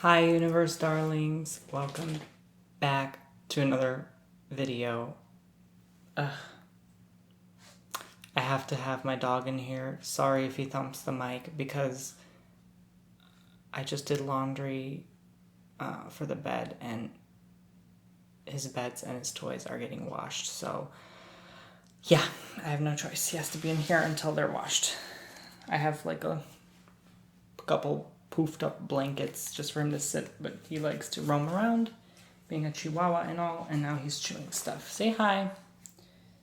Hi universe darlings, welcome back to another video. I have to have my dog in here. Sorry if he thumps the mic because I just did laundry for the bed and his beds and his toys are getting washed. So yeah, I have no choice. He has to be in here until they're washed. I have like a couple poofed up blankets just for him to sit, but he likes to roam around, being a chihuahua and all, and now he's chewing stuff. Say hi.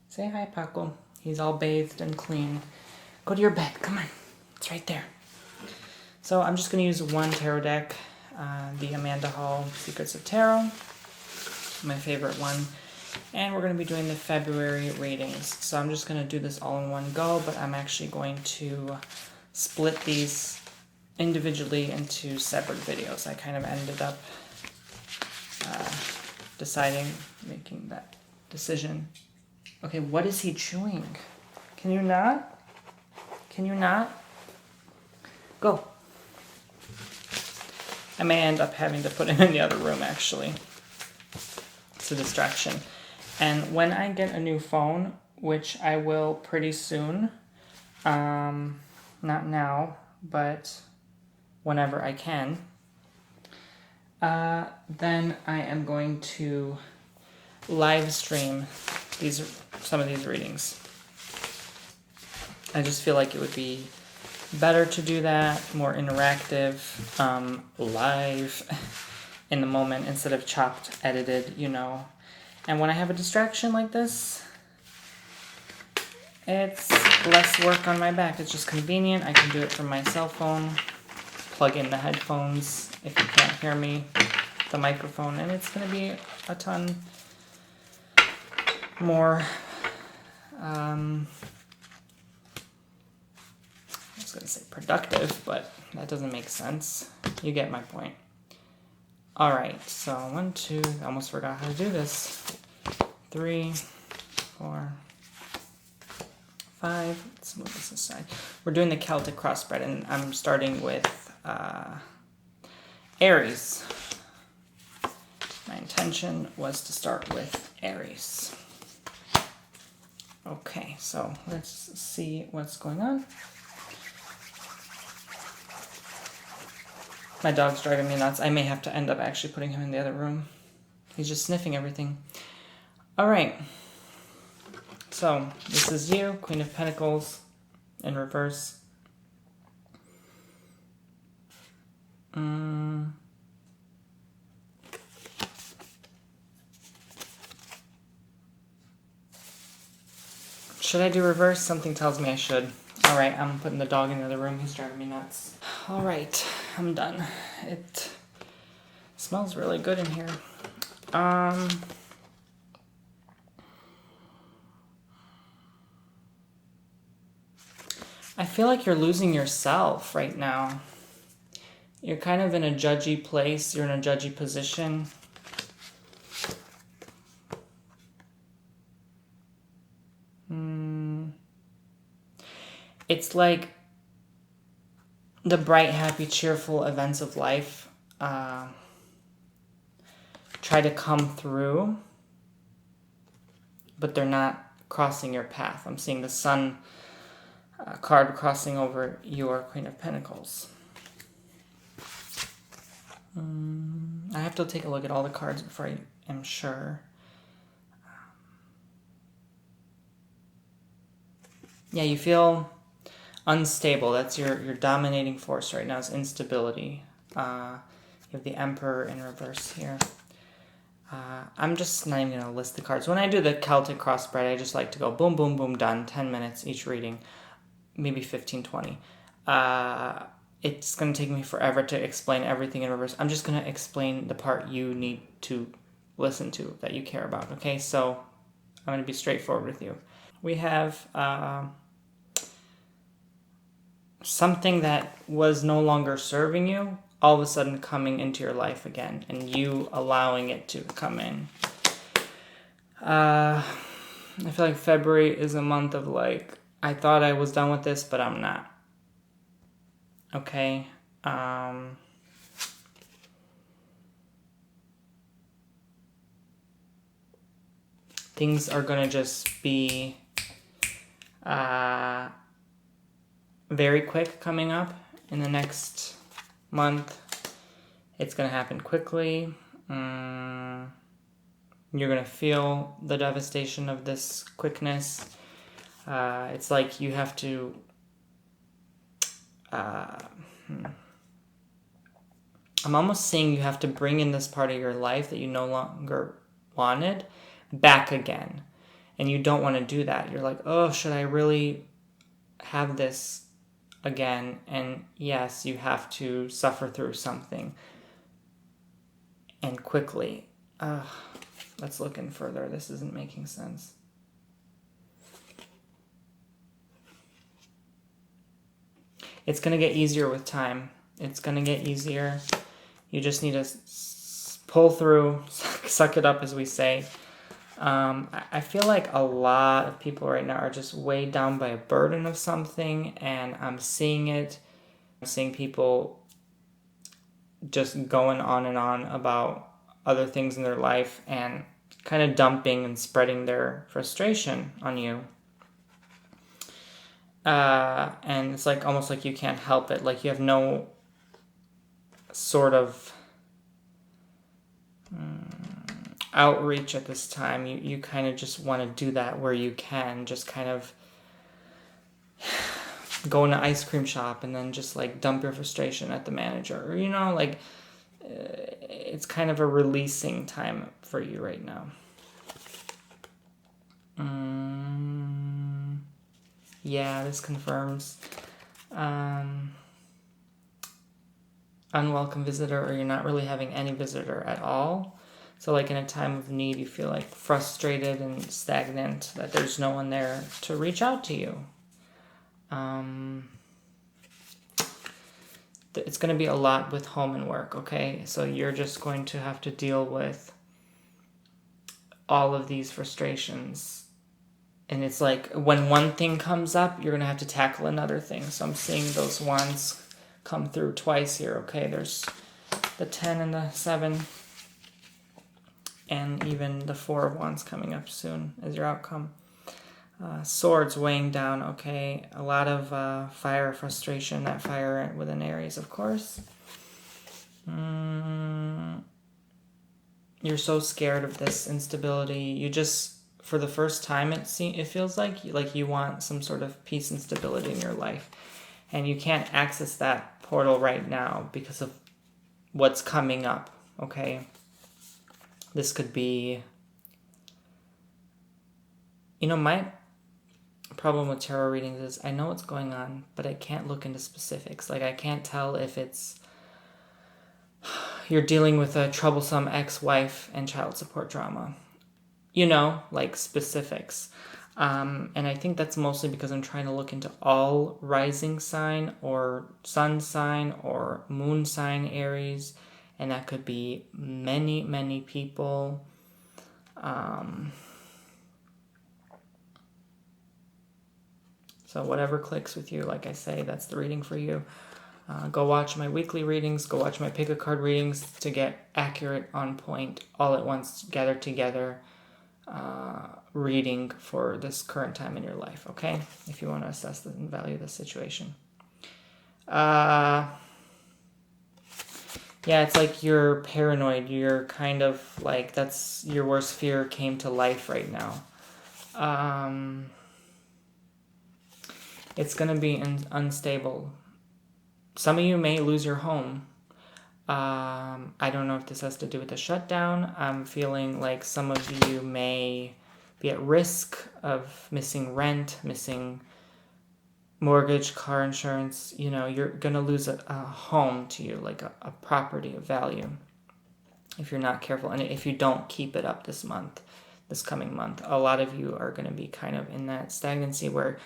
Say hi, Paco. He's all bathed and clean. Go to your bed. Come on. It's right there. So I'm just going to use one tarot deck, the Amanda Hall Secrets of Tarot, my favorite one. And we're going to be doing the February readings. So I'm just going to do this all in one go, but I'm actually going to split these individually into separate videos. I kind of ended up making that decision. Okay, what is he chewing? Can you not? Can you not? Go. I may end up having to put him in the other room, actually. It's a distraction. And when I get a new phone, which I will pretty soon, not now, but whenever I can, then I am going to live stream some of these readings. I just feel like it would be better to do that, more interactive, live in the moment instead of chopped, edited, you know. And when I have a distraction like this, it's less work on my back. It's just convenient. I can do it from my cell phone, plug in the headphones if you can't hear me, the microphone, and it's going to be a ton more, I was going to say productive, but that doesn't make sense. You get my point. All right, so 1, 2, I almost forgot how to do this. 3, 4, 5, let's move this aside. We're doing the Celtic crossbred, and I'm starting with Aries. My intention was to start with Aries. Okay, so let's see what's going on. My dog's driving me nuts. I may have to end up actually putting him in the other room. He's just sniffing everything. All right. So this is you, Queen of Pentacles in reverse. Should I do reverse? Something tells me I should. All right, I'm putting the dog in the other room. He's driving me nuts. All right, I'm done. It smells really good in here. I feel like you're losing yourself right now. You're kind of in a judgy place. You're in a judgy position. It's like the bright, happy, cheerful events of life try to come through, but they're not crossing your path. I'm seeing the Sun card crossing over your Queen of Pentacles. I have to take a look at all the cards before I am sure. Yeah, you feel unstable. That's your dominating force right now is instability. You have the Emperor in reverse here. I'm just not even going to list the cards. When I do the Celtic crossbred, I just like to go boom, boom, boom, done. 10 minutes each reading. Maybe 15, 20. It's going to take me forever to explain everything in reverse. I'm just going to explain the part you need to listen to, that you care about. Okay, so I'm going to be straightforward with you. We have something that was no longer serving you, all of a sudden coming into your life again, and you allowing it to come in. I feel like February is a month of like, I thought I was done with this, but I'm not. Okay. things are going to just be very quick coming up in the next month. It's going to happen quickly. You're going to feel the devastation of this quickness. It's like you have to... I'm almost saying you have to bring in this part of your life that you no longer wanted back again. And you don't want to do that. You're like, oh, should I really have this again? And yes, you have to suffer through something. And quickly. Let's look in further. This isn't making sense. It's going to get easier with time. It's going to get easier. You just need to pull through, suck it up, as we say. I feel like a lot of people right now are just weighed down by a burden of something, and I'm seeing it. I'm seeing people just going on and on about other things in their life and kind of dumping and spreading their frustration on you. And it's like almost like you can't help it. Like you have no sort of outreach at this time. You kind of just want to do that where you can. Just kind of go in an ice cream shop and then just like dump your frustration at the manager. Or, you know, like it's kind of a releasing time for you right now. Yeah, this confirms unwelcome visitor, or you're not really having any visitor at all. So like in a time of need, you feel like frustrated and stagnant, that there's no one there to reach out to you. It's going to be a lot with home and work, okay? So you're just going to have to deal with all of these frustrations. And it's like when one thing comes up, you're going to have to tackle another thing. So I'm seeing those wands come through twice here, okay? There's the 10 and the 7. And even the 4 of Wands coming up soon as your outcome. Swords weighing down, okay? A lot of fire, frustration. That fire within Aries, of course. You're so scared of this instability. You just... For the first time, it feels like you want some sort of peace and stability in your life. And you can't access that portal right now because of what's coming up, okay? This could be... You know, my problem with tarot readings is I know what's going on, but I can't look into specifics. Like, I can't tell if it's... You're dealing with a troublesome ex-wife and child support drama. You know, like specifics. And I think that's mostly because I'm trying to look into all rising sign or sun sign or moon sign Aries. And that could be many, many people. So whatever clicks with you, like I say, that's the reading for you. Go watch my weekly readings. Go watch my pick a card readings to get accurate, on point, all at once, gathered together. Reading for this current time in your life, okay? If you want to assess and value the situation. Yeah, it's like you're paranoid. You're kind of like, that's your worst fear came to life right now. It's going to be unstable. Some of you may lose your home. I don't know if this has to do with the shutdown. I'm feeling like some of you may be at risk of missing rent, missing mortgage, car insurance. You know, you're going to lose a home to you, like a property of value, if you're not careful. And if you don't keep it up this coming month, a lot of you are going to be kind of in that stagnancy where...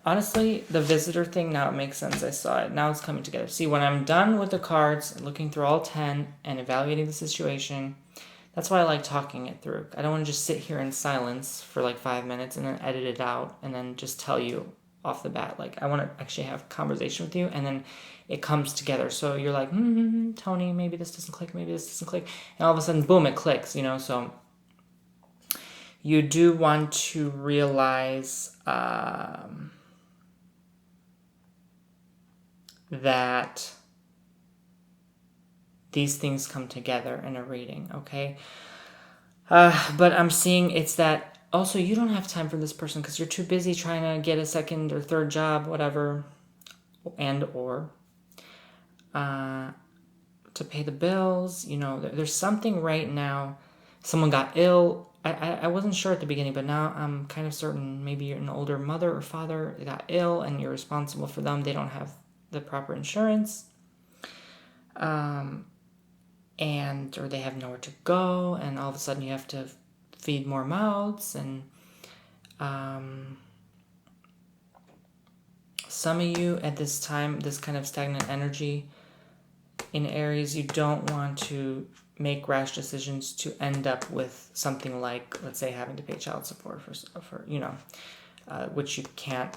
honestly, the visitor thing, now it makes sense. I saw it. Now it's coming together. See, when I'm done with the cards and looking through all 10 and evaluating the situation, that's why I like talking it through. I don't want to just sit here in silence for like 5 minutes and then edit it out and then just tell you off the bat. Like, I want to actually have a conversation with you, and then it comes together. So you're like, Tony, maybe this doesn't click, maybe this doesn't click. And all of a sudden, boom, it clicks, you know? So You do want to realize that these things come together in a reading, okay? But I'm seeing it's that also you don't have time for this person because you're too busy trying to get a second or third job, whatever, and or to pay the bills. You know, there's something right now. Someone got ill. I wasn't sure at the beginning, but now I'm kind of certain maybe you're an older mother or father got ill and you're responsible for them. They don't have the proper insurance. And or they have nowhere to go, and all of a sudden you have to feed more mouths, and some of you at this time, this kind of stagnant energy in Aries, you don't want to make rash decisions to end up with something like, let's say, having to pay child support for you know, which you can't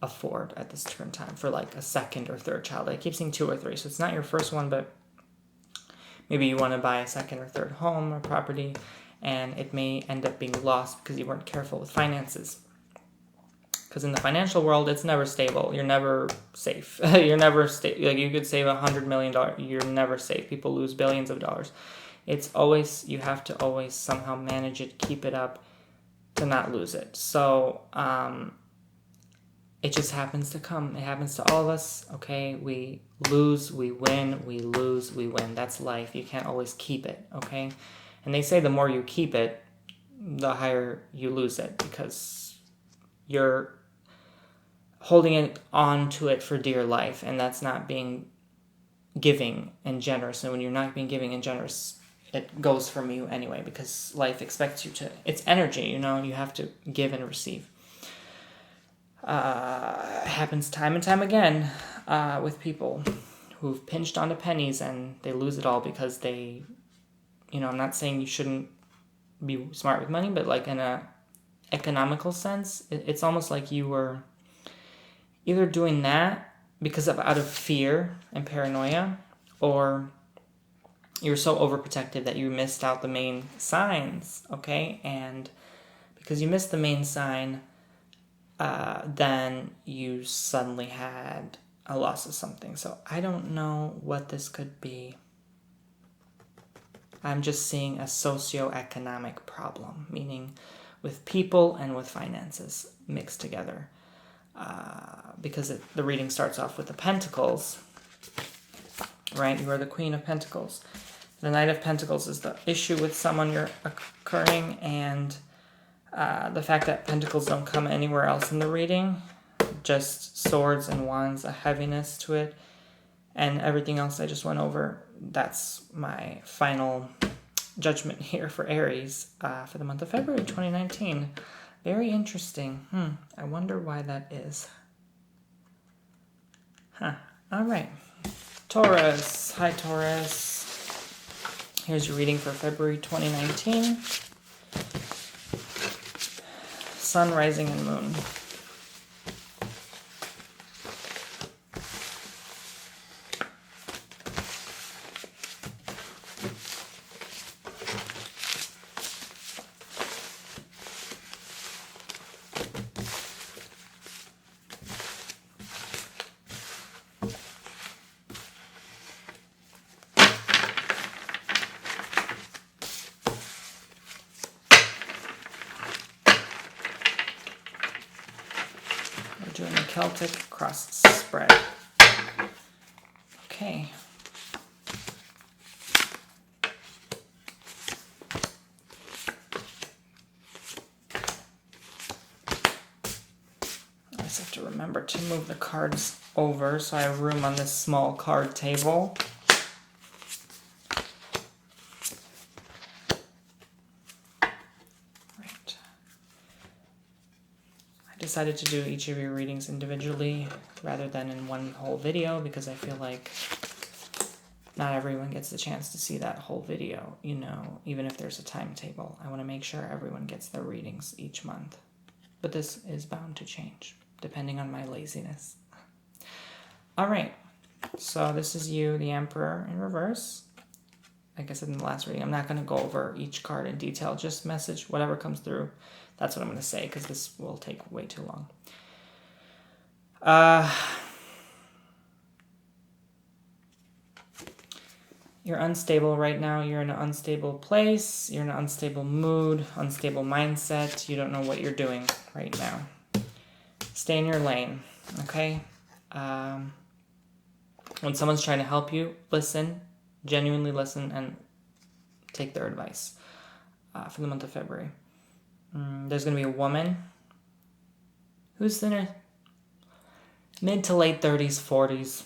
afford at this current time for like a second or third child. I keep saying 2 or 3, so it's not your first one, but maybe you want to buy a second or third home or property, and it may end up being lost because you weren't careful with finances. Because in the financial world, it's never stable. You're never safe. You're never like you could save $100 million. You're never safe. People lose billions of dollars. It's always, you have to always somehow manage it, keep it up, to not lose it. So it just happens to come. It happens to all of us. Okay, we lose, we win. We lose, we win. That's life. You can't always keep it. Okay, and they say the more you keep it, the higher you lose it, because you're holding it on to it for dear life, and that's not being giving and generous. And when you're not being giving and generous, it goes from you anyway, because life expects you to. It's energy, you know. You have to give and receive. Happens time and time again with people who've pinched onto pennies and they lose it all because they, you know, I'm not saying you shouldn't be smart with money, but like in a economical sense, it's almost like you were either doing that because of out of fear and paranoia, or you're so overprotective that you missed out the main signs, okay? And because you missed the main sign, then you suddenly had a loss of something. So I don't know what this could be. I'm just seeing a socioeconomic problem, meaning with people and with finances mixed together. Because the reading starts off with the Pentacles, right? You are the Queen of Pentacles. The Knight of Pentacles is the issue with someone you're occurring, and the fact that Pentacles don't come anywhere else in the reading, just Swords and Wands, a heaviness to it, and everything else I just went over. That's my final judgment here for Aries for the month of February 2019. Very interesting. I wonder why that is. All right. Taurus. Hi, Taurus. Here's your reading for February 2019. Sun, rising, and moon. Doing a Celtic cross spread. Okay. I just have to remember to move the cards over so I have room on this small card table. Decided to do each of your readings individually rather than in one whole video, because I feel like not everyone gets the chance to see that whole video, you know, even if there's a timetable. I want to make sure everyone gets their readings each month. But this is bound to change, depending on my laziness. All right, so this is you, the Emperor in reverse. like I said in the last reading, I'm not going to go over each card in detail. Just message whatever comes through. That's what I'm going to say, because this will take way too long. You're unstable right now. You're in an unstable place. You're in an unstable mood, unstable mindset. You don't know what you're doing right now. Stay in your lane, okay? When someone's trying to help you, listen, genuinely listen, and take their advice for the month of February. There's going to be a woman who's in her mid to late 30s, 40s.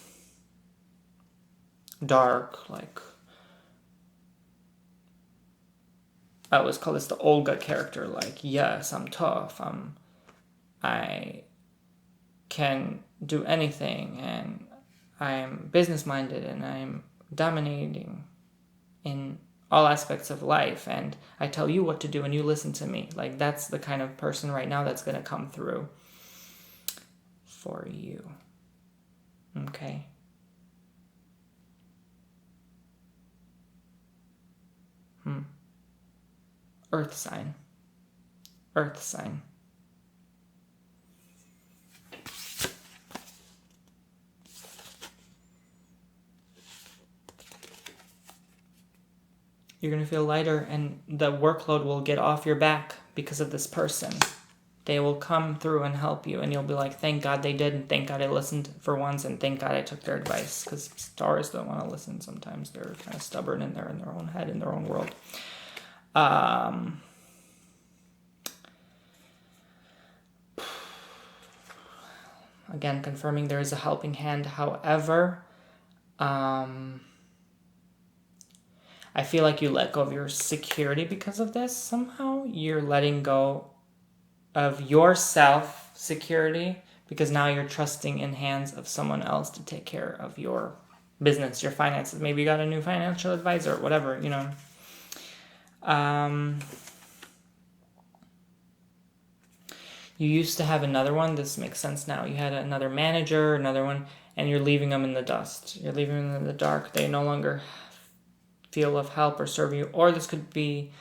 Dark, like, I always call this the Olga character, like, yes, I'm tough, I can do anything, and I'm business-minded, and I'm dominating in all aspects of life, and I tell you what to do, and you listen to me. Like, that's the kind of person right now that's going to come through for you. Okay? Earth sign. Earth sign. You're going to feel lighter, and the workload will get off your back because of this person. They will come through and help you, and you'll be like, thank God they did, and thank God I listened for once, and thank God I took their advice, because Taurus don't want to listen sometimes. They're kind of stubborn, and they're in their own head, in their own world. Again, confirming there is a helping hand. However, I feel like you let go of your security because of this. Somehow you're letting go of your self-security because now you're trusting in hands of someone else to take care of your business, your finances. Maybe you got a new financial advisor, whatever, you know. You used to have another one. This makes sense now. You had another manager, another one, and you're leaving them in the dust. You're leaving them in the dark. They no longer feel of help or serve you. Or this could be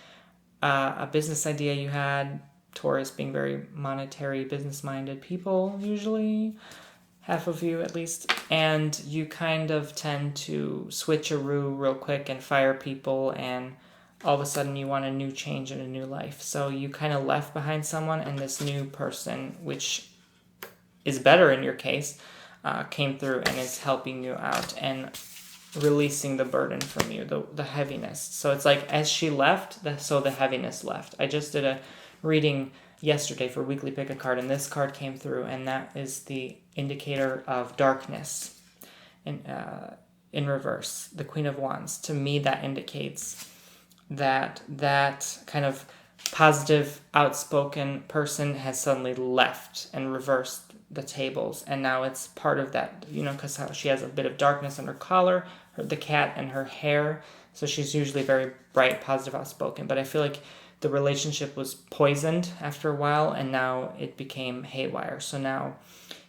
a business idea you had. Taurus being very monetary, business-minded people, usually. Half of you, at least. And you kind of tend to switcheroo real quick and fire people, and all of a sudden you want a new change and a new life. So you kind of left behind someone, and this new person, which is better in your case, came through and is helping you out and releasing the burden from you, the heaviness. So it's like as she left, so the heaviness left. I just did a reading yesterday for Weekly Pick a Card, and this card came through, and that is the indicator of darkness in reverse, the Queen of Wands. To me, that indicates that kind of positive, outspoken person has suddenly left and reversed the tables, and now it's part of that, you know, because she has a bit of darkness on her collar, the cat, and her hair, so she's usually very bright, positive, outspoken, but I feel like the relationship was poisoned after a while, and now it became haywire. So now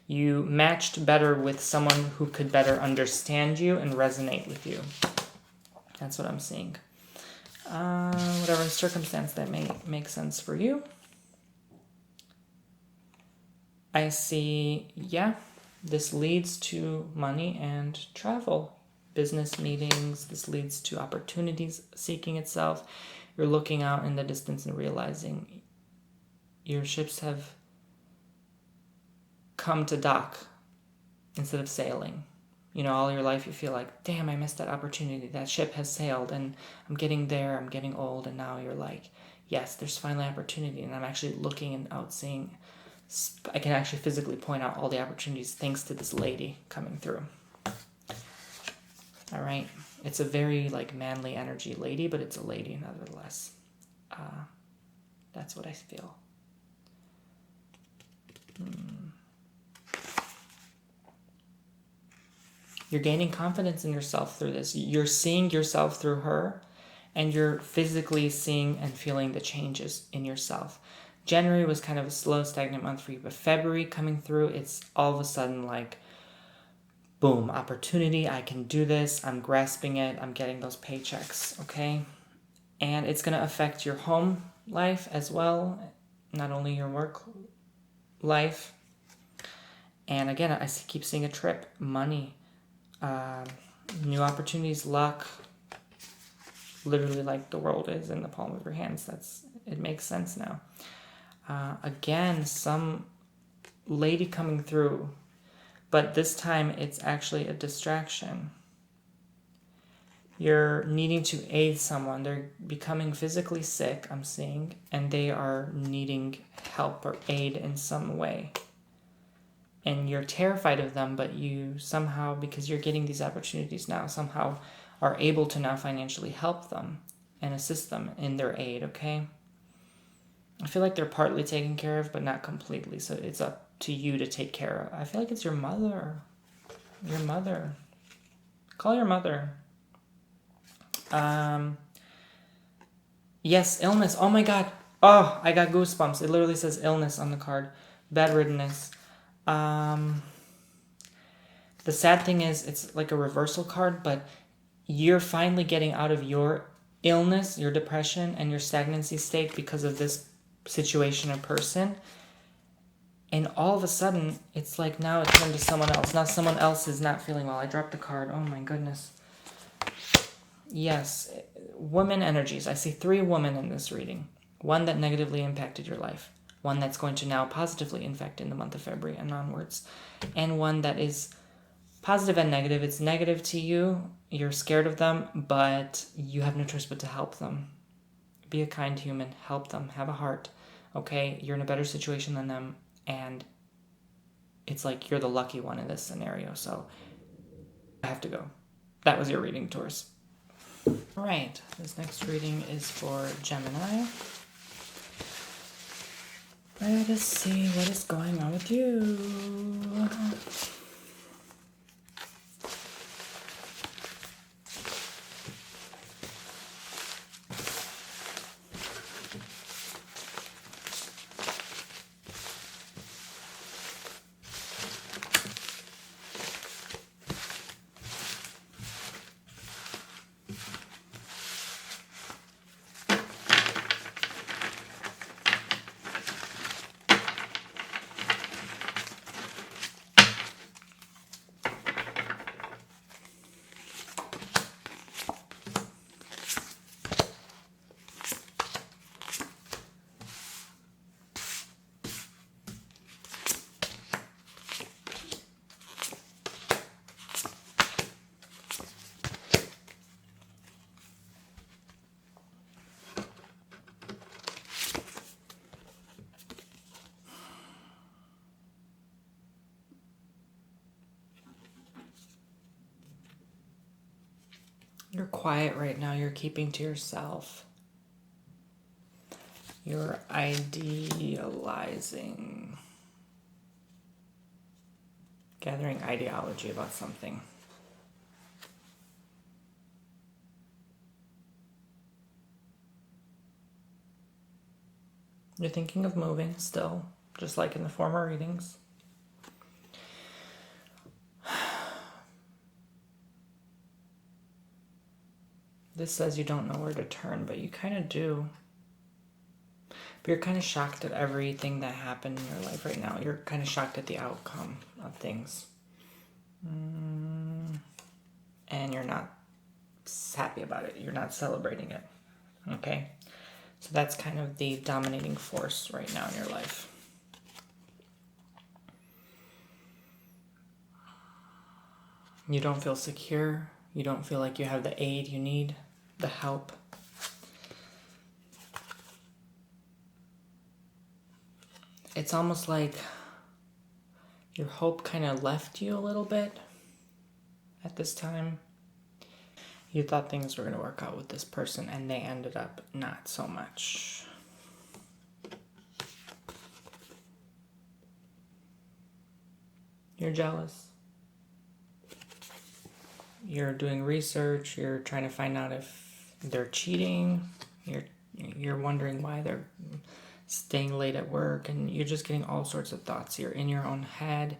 you matched better with someone who could better understand you and resonate with you. That's what I'm seeing. Whatever circumstance that may make sense for you. I see, this leads to money and travel, business meetings. This leads to opportunities seeking itself. You're looking out in the distance and realizing your ships have come to dock instead of sailing. You know, all your life you feel like, damn, I missed that opportunity. That ship has sailed, and I'm getting there, I'm getting old, and now you're like, yes, there's finally opportunity, and I'm actually looking and out seeing. I can actually physically point out all the opportunities thanks to this lady coming through. All right. It's a very, like, manly energy lady, but it's a lady nevertheless. That's what I feel. You're gaining confidence in yourself through this. You're seeing yourself through her, and you're physically seeing and feeling the changes in yourself. January was kind of a slow, stagnant month for you, but February coming through, it's all of a sudden like boom, opportunity, I can do this, I'm grasping it, I'm getting those paychecks, okay? And it's going to affect your home life as well, not only your work life. And again, I keep seeing a trip, money, new opportunities, luck. Literally, like, the world is in the palm of your hands. It makes sense now. Again, some lady coming through, but this time it's actually a distraction. You're needing to aid someone. They're becoming physically sick, I'm seeing, and they are needing help or aid in some way. And you're terrified of them, but you somehow, because you're getting these opportunities now, somehow are able to now financially help them and assist them in their aid, okay? I feel like they're partly taken care of, but not completely, so it's up to you to take care of. I feel like it's your mother. Your mother. Call your mother. Yes, illness. Oh my god. Oh, I got goosebumps. It literally says illness on the card. Bedriddenness. The sad thing is, it's like a reversal card, but you're finally getting out of your illness, your depression, and your stagnancy state because of this situation or person. And all of a sudden, it's like now it turned to someone else. Now someone else is not feeling well. I dropped the card. Oh my goodness. Yes, women energies. I see 3 women in this reading. One that negatively impacted your life. One that's going to now positively impact in the month of February and onwards. And one that is positive and negative. It's negative to you. You're scared of them, but you have no choice but to help them. Be a kind human. Help them. Have a heart. Okay? You're in a better situation than them. And it's like you're the lucky one in this scenario. So I have to go. That was your reading, Taurus. All right. This next reading is for Gemini. Let us see what is going on with you. You're quiet right now. You're keeping to yourself. You're idealizing. Gathering ideology about something. You're thinking of moving still, just like in the former readings. This says you don't know where to turn, but you kind of do. But you're kind of shocked at everything that happened in your life right now. You're kind of shocked at the outcome of things. And you're not happy about it. You're not celebrating it. Okay? So that's kind of the dominating force right now in your life. You don't feel secure. You don't feel like you have the aid you need, the help. It's almost like your hope kind of left you a little bit at this time. You thought things were going to work out with this person, and they ended up not so much. You're jealous. You're doing research. You're trying to find out if they're cheating. You're wondering why they're staying late at work, and you're just getting all sorts of thoughts. You're in your own head,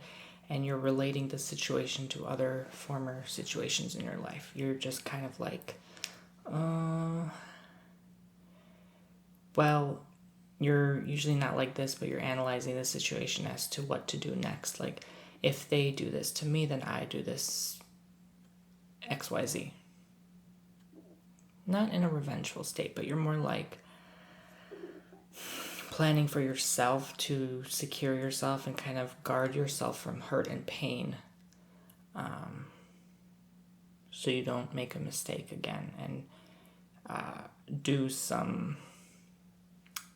and you're relating the situation to other former situations in your life. You're just kind of like, well, you're usually not like this, but you're analyzing the situation as to what to do next. Like, if they do this to me, then I do this XYZ. Not in a revengeful state, but you're more like planning for yourself to secure yourself and kind of guard yourself from hurt and pain, so you don't make a mistake again and do some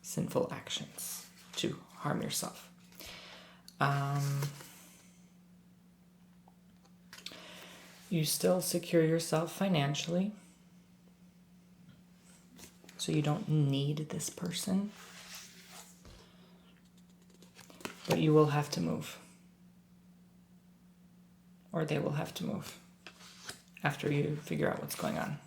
sinful actions to harm yourself. You still secure yourself financially, so you don't need this person, but you will have to move, or they will have to move after you figure out what's going on.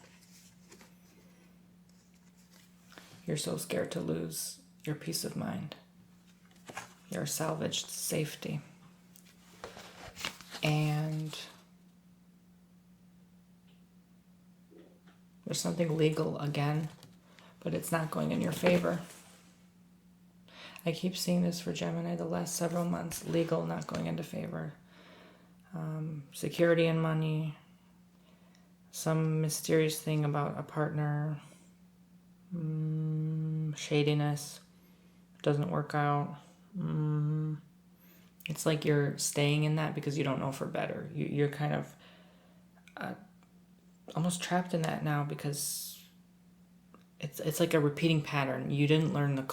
You're so scared to lose your peace of mind, your salvaged safety, and there's something legal again, but it's not going in your favor. I keep seeing this for Gemini the last several months. Legal not going into favor. Security and money. Some mysterious thing about a partner. Shadiness. Doesn't work out. It's like you're staying in that because you don't know for better. You're kind of almost trapped in that now because it's like a repeating pattern. You didn't learn the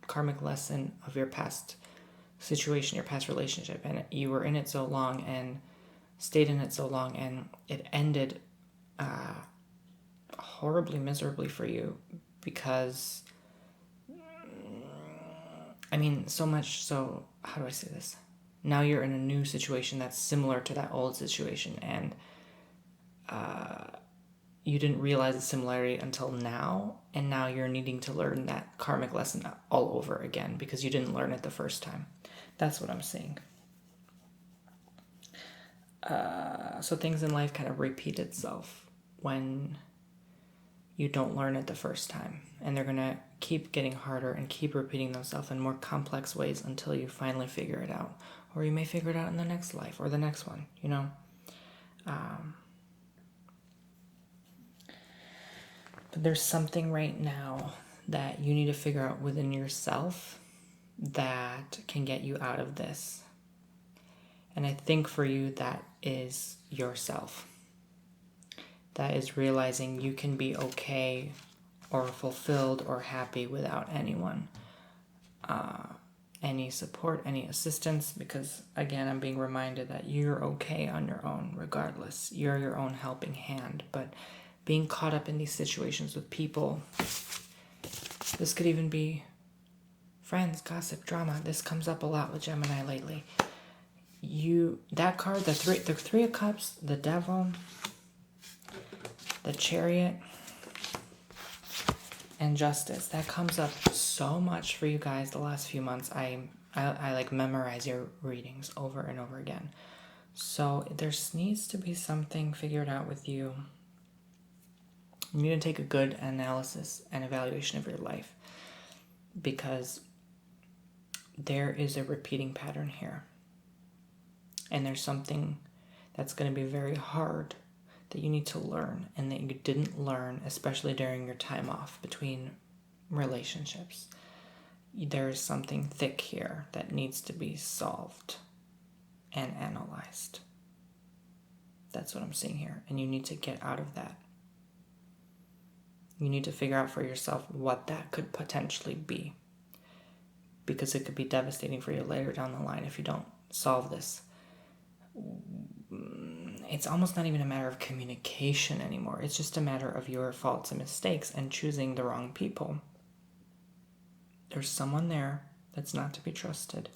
karmic lesson of your past situation, your past relationship, and you were in it so long and stayed in it so long, and it ended horribly miserably for you because, I mean, so much so, how do I say this? Now you're in a new situation that's similar to that old situation, and you didn't realize the similarity until now, and now you're needing to learn that karmic lesson all over again because you didn't learn it the first time. That's what I'm seeing. So things in life kind of repeat itself when you don't learn it the first time, and they're going to keep getting harder and keep repeating themselves in more complex ways until you finally figure it out, or you may figure it out in the next life or the next one, you know. But there's something right now that you need to figure out within yourself that can get you out of this. And I think for you, that is yourself. That is realizing you can be okay or fulfilled or happy without anyone. Any support, any assistance, because again, I'm being reminded that you're okay on your own regardless. You're your own helping hand, but being caught up in these situations with people, this could even be friends, gossip, drama. This comes up a lot with Gemini lately. That card, the three of cups, the devil, the chariot, and justice, that comes up so much for you guys the last few months. I like memorize your readings over and over again. So there needs to be something figured out with you. You need to take a good analysis and evaluation of your life, because there is a repeating pattern here. And there's something that's going to be very hard that you need to learn, and that you didn't learn, especially during your time off between relationships. There is something thick here that needs to be solved and analyzed. That's what I'm seeing here. And you need to get out of that. You need to figure out for yourself what that could potentially be, because it could be devastating for you later down the line if you don't solve this. It's almost not even a matter of communication anymore. It's just a matter of your faults and mistakes and choosing the wrong people. There's someone there that's not to be trusted,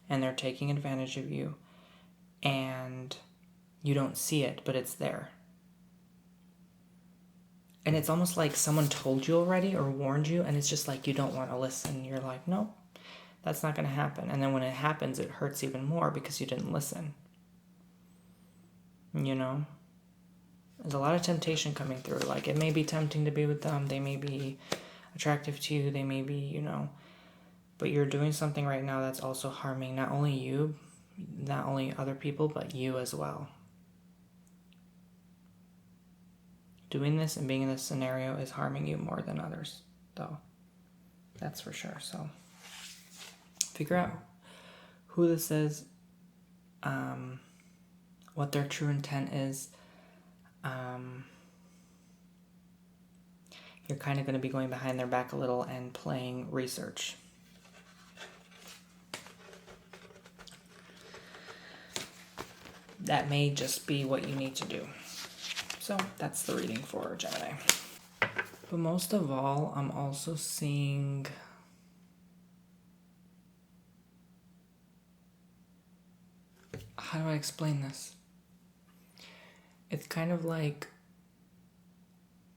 and they're taking advantage of you, and you don't see it, but it's there. And it's almost like someone told you already or warned you, and it's just like you don't want to listen. You're like, nope, That's not going to happen. And then when it happens, it hurts even more because you didn't listen. You know? There's a lot of temptation coming through. Like, it may be tempting to be with them. They may be attractive to you. They may be, you know. But you're doing something right now that's also harming not only you, not only other people, but you as well. Doing this and being in this scenario is harming you more than others, though. That's for sure. So figure out who this is, what their true intent is. You're kind of going to be going behind their back a little and playing research. That may just be what you need to do. So that's the reading for Gemini. But most of all, I'm also seeing how do I explain this? It's kind of like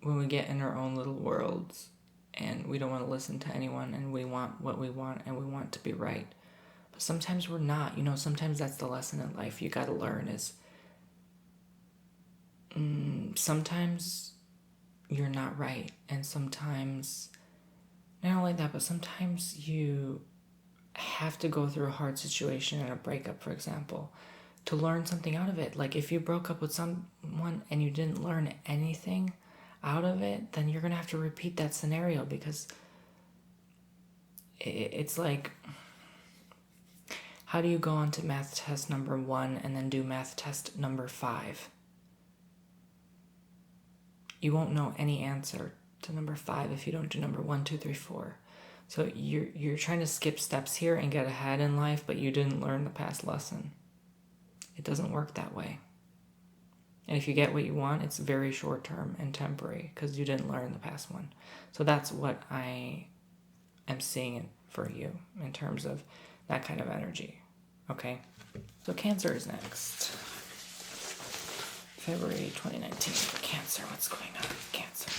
when we get in our own little worlds and we don't want to listen to anyone and we want what we want and we want to be right. But sometimes we're not. You know, sometimes that's the lesson in life you got to learn is sometimes you're not right. And sometimes, not only that, but sometimes you have to go through a hard situation and a breakup, for example, to learn something out of it. Like if you broke up with someone and you didn't learn anything out of it, then you're going to have to repeat that scenario because it's like, how do you go on to math test number 1 and then do math test number 5? You won't know any answer to number 5 if you don't do number 1, 2, 3, 4. So you're trying to skip steps here and get ahead in life, but you didn't learn the past lesson. It doesn't work that way. And if you get what you want, it's very short term and temporary because you didn't learn the past one. So that's what I am seeing for you in terms of that kind of energy. Okay? So Cancer is next. February 2019. Cancer, what's going on? Cancer.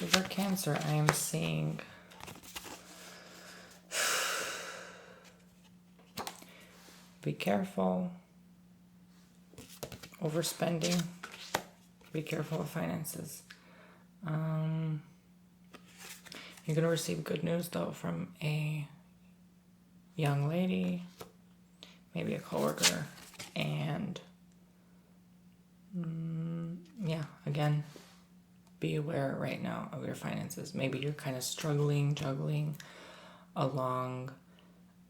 For Cancer, I am seeing be careful, overspending, be careful with finances. You're going to receive good news, though, from a young lady, maybe a coworker, and yeah, again, be aware right now of your finances. Maybe you're kind of struggling, juggling along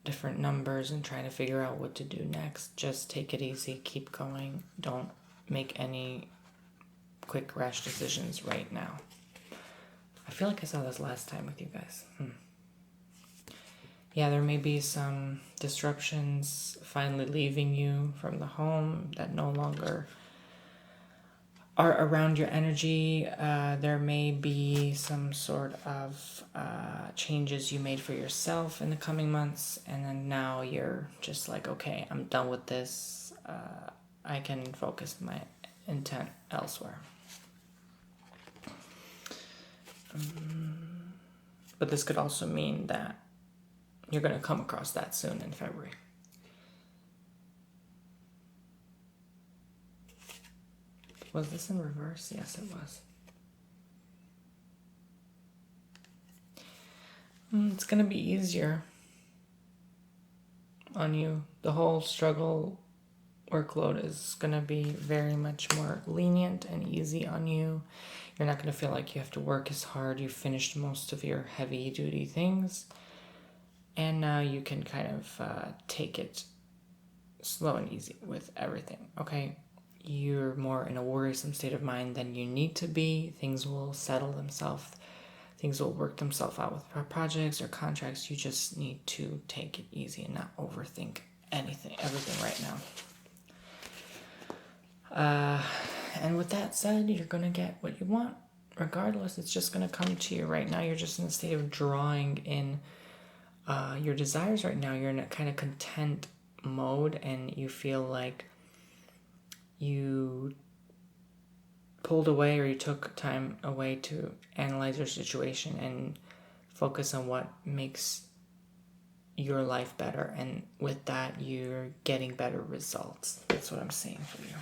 different numbers and trying to figure out what to do next. Just take it easy, keep going. Don't make any quick, rash decisions right now. I feel like I saw this last time with you guys. Yeah, there may be some disruptions finally leaving you from the home that no longer are around your energy. There may be some sort of changes you made for yourself in the coming months, and then now you're just like, okay, I'm done with this. I can focus my intent elsewhere. But this could also mean that you're going to come across that soon in February. Was this in reverse? Yes, it was. It's going to be easier on you. The whole struggle workload is going to be very much more lenient and easy on you. You're not going to feel like you have to work as hard. You've finished most of your heavy duty things. And now you can kind of take it slow and easy with everything, okay? You're more in a worrisome state of mind than you need to be. Things will settle themselves. Things will work themselves out with projects or contracts. You just need to take it easy and not overthink everything right now. And with that said, you're going to get what you want. Regardless, it's just going to come to you. Right now, you're just in a state of drawing in your desires right now. You're in a kind of content mode, and you feel like you pulled away, or you took time away to analyze your situation and focus on what makes your life better. And with that, you're getting better results. That's what I'm saying for you.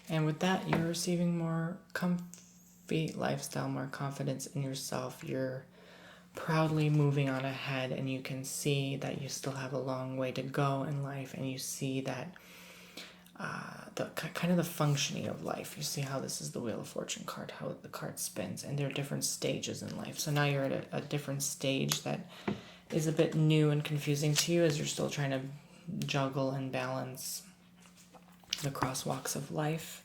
And with that, you're receiving more comfy lifestyle, more confidence in yourself. You're proudly moving on ahead, and you can see that you still have a long way to go in life, and you see that the kind of the functioning of life. You see how this is the Wheel of Fortune card, how the card spins, and there are different stages in life. So now you're at a different stage that is a bit new and confusing to you as you're still trying to juggle and balance the crosswalks of life.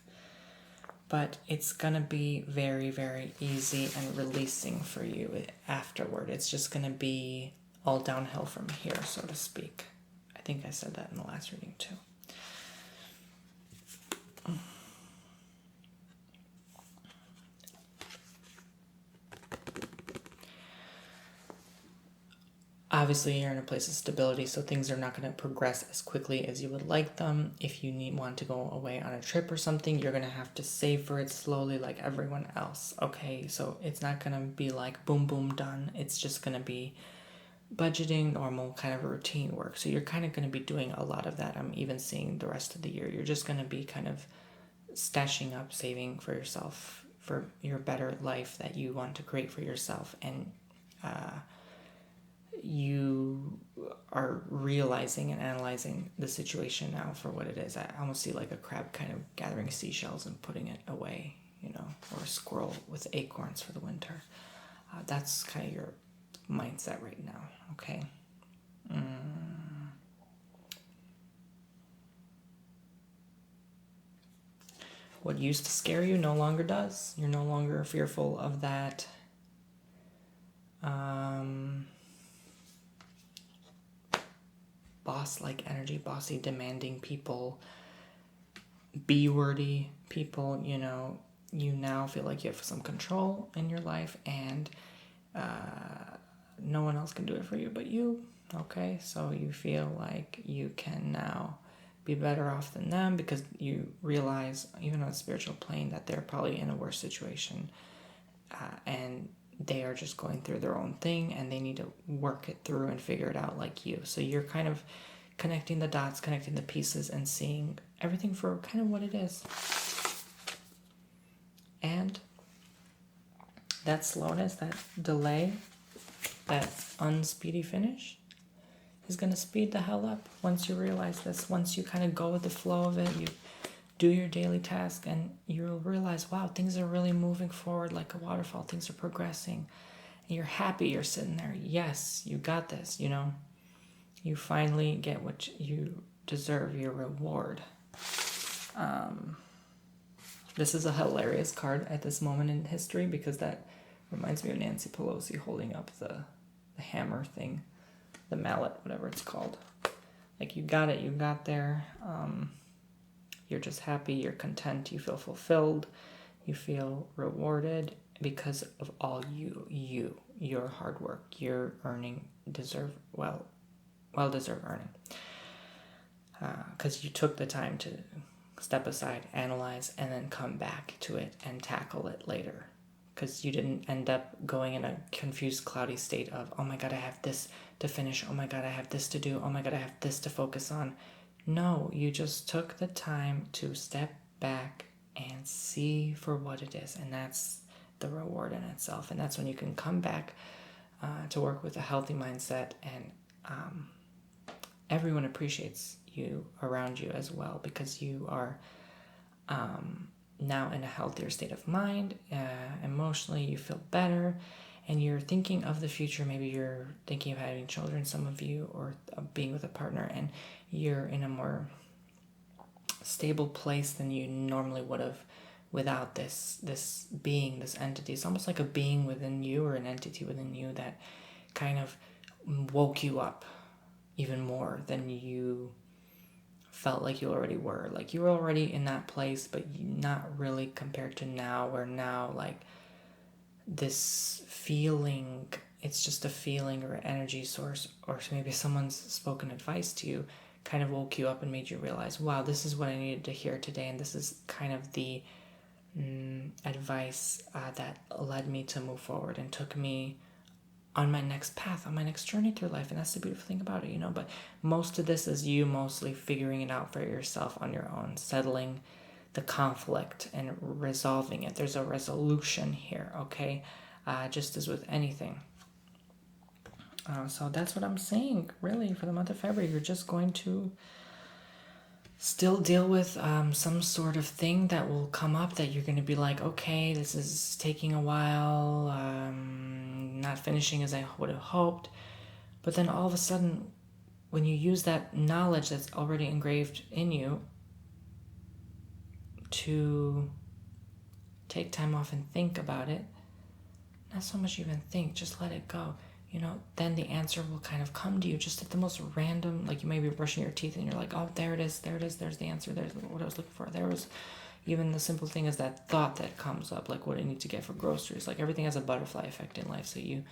But it's going to be very, very easy and releasing for you afterward. It's just going to be all downhill from here, so to speak. I think I said that in the last reading too. Obviously, you're in a place of stability, so things are not going to progress as quickly as you would like them. If you want to go away on a trip or something, you're going to have to save for it slowly like everyone else, okay? So it's not going to be like boom, boom, done. It's just going to be budgeting, normal kind of routine work. So you're kind of going to be doing a lot of that. I'm even seeing the rest of the year. You're just going to be kind of stashing up, saving for yourself, for your better life that you want to create for yourself. And you are realizing and analyzing the situation now for what it is. I almost see like a crab kind of gathering seashells and putting it away, or a squirrel with acorns for the winter. That's kind of your mindset right now, okay? What used to scare you no longer does. You're no longer fearful of that. Boss-like energy, bossy, demanding people, B-wordy people, you now feel like you have some control in your life, and no one else can do it for you but you, okay? So you feel like you can now be better off than them because you realize, even on a spiritual plane, that they're probably in a worse situation, and they are just going through their own thing, and they need to work it through and figure it out like you. So you're kind of connecting the dots, connecting the pieces, and seeing everything for kind of what it is. And that slowness, that delay, that unspeedy finish is going to speed the hell up once you realize this. Once you kind of go with the flow of it, you do your daily task, and you'll realize, wow, things are really moving forward like a waterfall. Things are progressing, and you're happy. You're sitting there. Yes, you got this, You finally get what you deserve, your reward. This is a hilarious card at this moment in history because that reminds me of Nancy Pelosi holding up the hammer thing, the mallet, whatever it's called. Like, you got it, you got there. You're just happy, you're content, you feel fulfilled, you feel rewarded because of all your hard work, your earning, well-deserved earning. Because you took the time to step aside, analyze, and then come back to it and tackle it later. Because you didn't end up going in a confused, cloudy state of, oh my God, I have this to finish. Oh my God, I have this to do. Oh my God, I have this to focus on. No, you just took the time to step back and see for what it is. And that's the reward in itself. And that's when you can come back to work with a healthy mindset. And everyone appreciates you around you as well, because you are now in a healthier state of mind. Emotionally, you feel better, and you're thinking of the future. Maybe you're thinking of having children, some of you, or being with a partner, and you're in a more stable place than you normally would have without this being, this entity. It's almost like a being within you, or an entity within you, that kind of woke you up even more than you felt like you already were. Like you were already in that place, but not really compared to now, where now, like, this feeling, it's just a feeling or an energy source, or maybe someone's spoken advice to you, kind of woke you up and made you realize, wow, this is what I needed to hear today, and this is kind of the advice that led me to move forward and took me on my next path, on my next journey through life. And that's the beautiful thing about it, but most of this is you mostly figuring it out for yourself on your own, settling the conflict and resolving it. There's a resolution here, okay? Just as with anything. So that's what I'm saying, really, for the month of February. You're just going to still deal with some sort of thing that will come up, that you're going to be like, okay, this is taking a while, not finishing as I would have hoped. But then all of a sudden, when you use that knowledge that's already engraved in you to take time off and think about it, not so much even think, just let it go, then the answer will kind of come to you just at the most random, like you may be brushing your teeth and you're like, oh, there it is, there's the answer, there's what I was looking for. There was even the simple thing as that thought that comes up, like what I need to get for groceries. Like everything has a butterfly effect in life. So you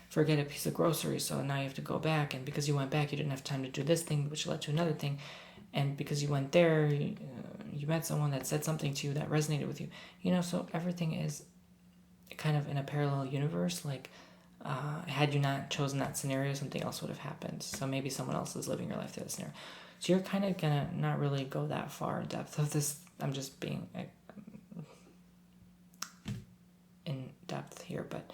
forget a piece of groceries, so now you have to go back, and because you went back, you didn't have time to do this thing, which led to another thing, and because you went there, you met someone that said something to you that resonated with you, so everything is kind of in a parallel universe. Like had you not chosen that scenario, something else would have happened. So maybe someone else is living your life through the scenario. So you're kind of gonna not really go that far in depth of this. I'm just being in depth here, but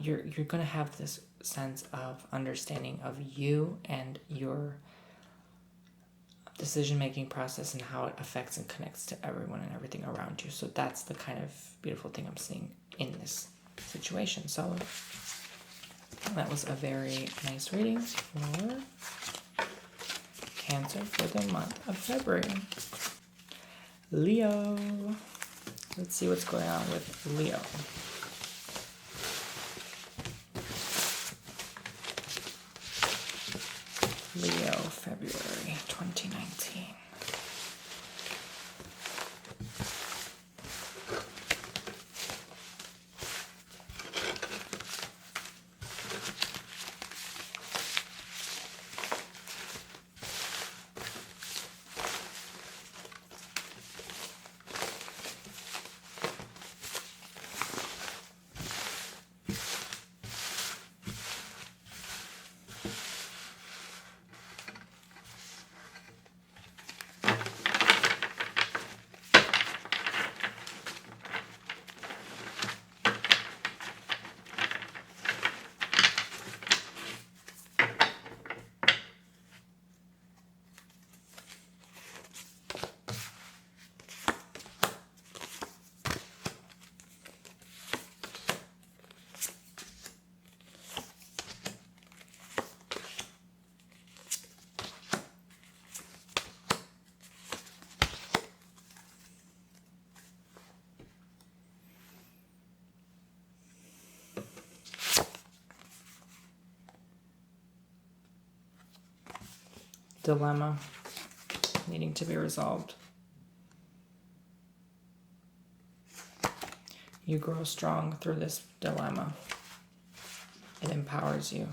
you're gonna have this sense of understanding of you and your decision-making process and how it affects and connects to everyone and everything around you. So that's the kind of beautiful thing I'm seeing in this situation. So that was a very nice reading for Cancer for the month of February. Leo. Let's see what's going on with Leo. Leo, February 2019. Dilemma needing to be resolved. You grow strong through this dilemma. It empowers you.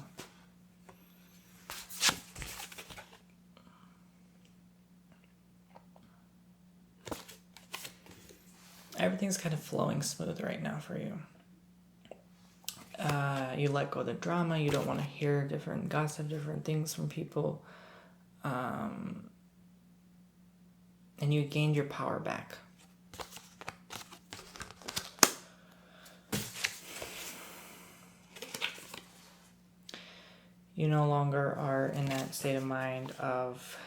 Everything's kind of flowing smooth right now for you. You let go of the drama. You don't want to hear different gossip, different things from people. And you gained your power back. You no longer are in that state of mind of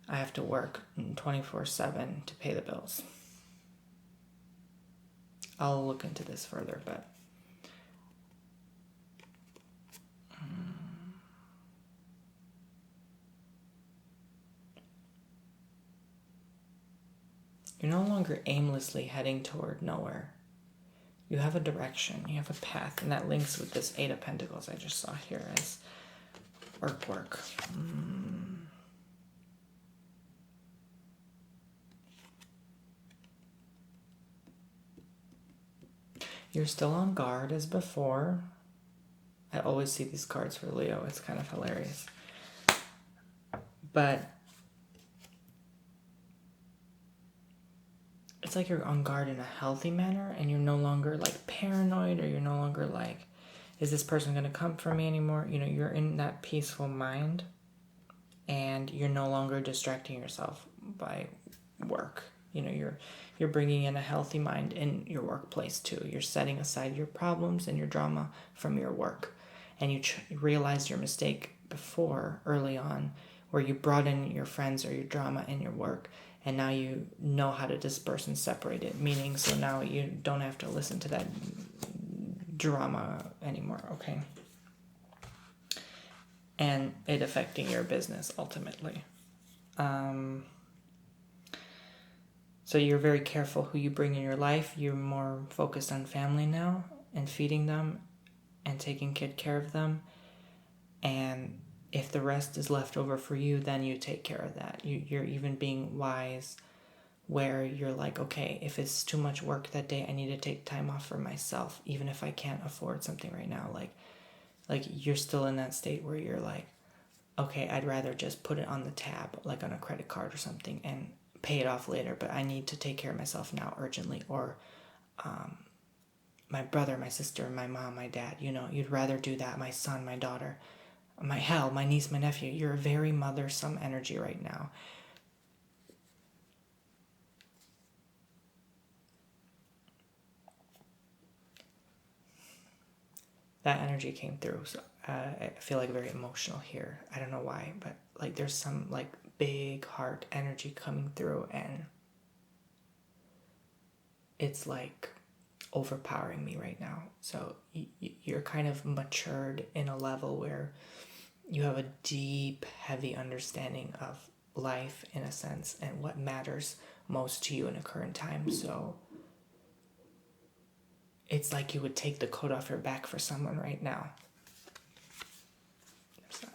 I have to work 24/7 to pay the bills. I'll look into this further, but you're no longer aimlessly heading toward nowhere. You have a direction, you have a path, and that links with this Eight of Pentacles I just saw here as work. You're still on guard as before. I always see these cards for Leo. It's kind of hilarious. But it's like you're on guard in a healthy manner, and you're no longer like paranoid, or you're no longer like, is this person going to come for me anymore? You know, you're in that peaceful mind, and you're no longer distracting yourself by work. You know, you're bringing in a healthy mind in your workplace too. You're setting aside your problems and your drama from your work. And you realized your mistake before, early on, where you brought in your friends or your drama in your work. And now you know how to disperse and separate it. Meaning, so now you don't have to listen to that drama anymore, okay? And it affecting your business, ultimately. So you're very careful who you bring in your life. You're more focused on family now and feeding them and taking good care of them. And if the rest is left over for you, then you take care of that. You're even being wise where you're like, okay, if it's too much work that day, I need to take time off for myself, even if I can't afford something right now. Like you're still in that state where you're like, okay, I'd rather just put it on the tab, like on a credit card or something, and pay it off later, but I need to take care of myself now urgently. Or my brother, my sister, my mom, my dad, you know, you'd rather do that. My son, my daughter, my niece, my nephew. You're a very mothersome energy right now. That energy came through. So I feel like very emotional here. I don't know why, but like there's some like big heart energy coming through, and it's like overpowering me right now. So you're kind of matured in a level where you have a deep, heavy understanding of life in a sense, and what matters most to you in a current time. So it's like you would take the coat off your back for someone right now.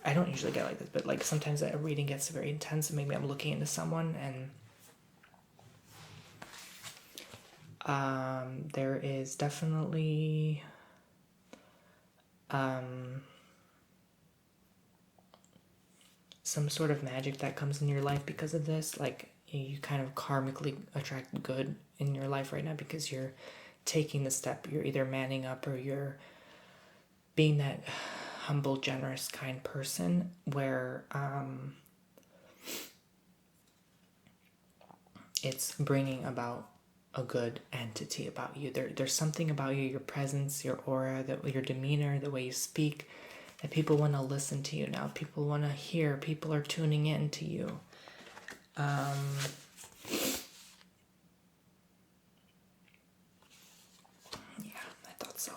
I don't usually get like this, but like sometimes a reading gets very intense, and maybe I'm looking into someone, and there is definitely some sort of magic that comes in your life because of this. Like you kind of karmically attract good in your life right now because you're taking the step. You're either manning up, or you're being that humble, generous, kind person where it's bringing about a good entity about you. There's something about you, your presence, your aura, your demeanor, the way you speak, that people want to listen to you now. People want to hear. People are tuning in to you. Yeah, I thought so.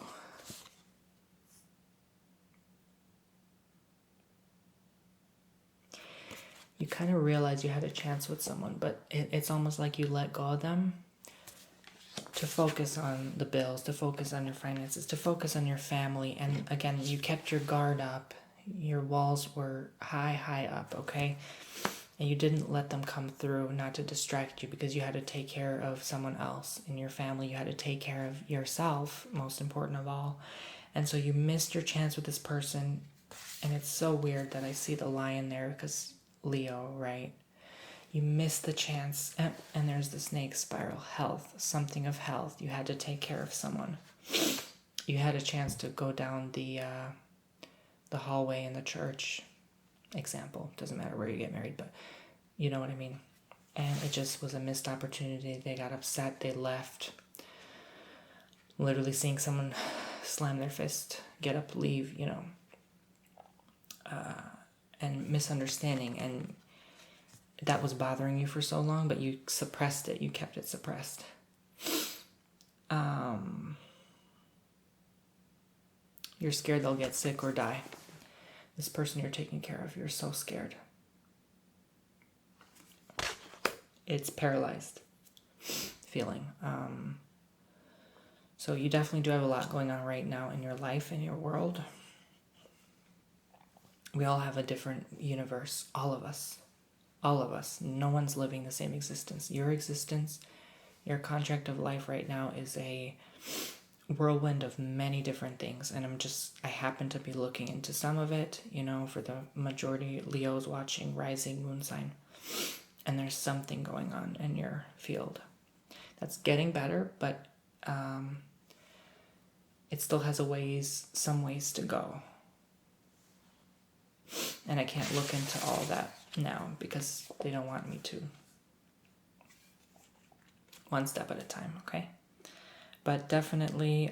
You kind of realize you had a chance with someone, but it's almost like you let go of them to focus on the bills, to focus on your finances, to focus on your family. And again, you kept your guard up. Your walls were high up, okay? And you didn't let them come through, not to distract you, because you had to take care of someone else in your family. You had to take care of yourself, most important of all. And so you missed your chance with this person. And it's so weird that I see the lion there, because Leo, right? You missed the chance, and there's the snake spiral. Health, something of health. You had to take care of someone. You had a chance to go down the hallway in the church. Example, doesn't matter where you get married, but you know what I mean. And it just was a missed opportunity. They got upset. They left. Literally seeing someone slam their fist, get up, leave, and misunderstanding. And that was bothering you for so long, but you suppressed it. You kept it suppressed. You're scared they'll get sick or die. This person you're taking care of, you're so scared. It's paralyzed feeling. So you definitely do have a lot going on right now in your life, in your world. We all have a different universe, all of us. All of us. No one's living the same existence. Your existence, your contract of life right now is a whirlwind of many different things. And I happen to be looking into some of it, for the majority, Leo's watching, rising moon sign. And there's something going on in your field that's getting better, but it still has some ways to go. And I can't look into all that now because they don't want me to. One step at a time, okay? But definitely,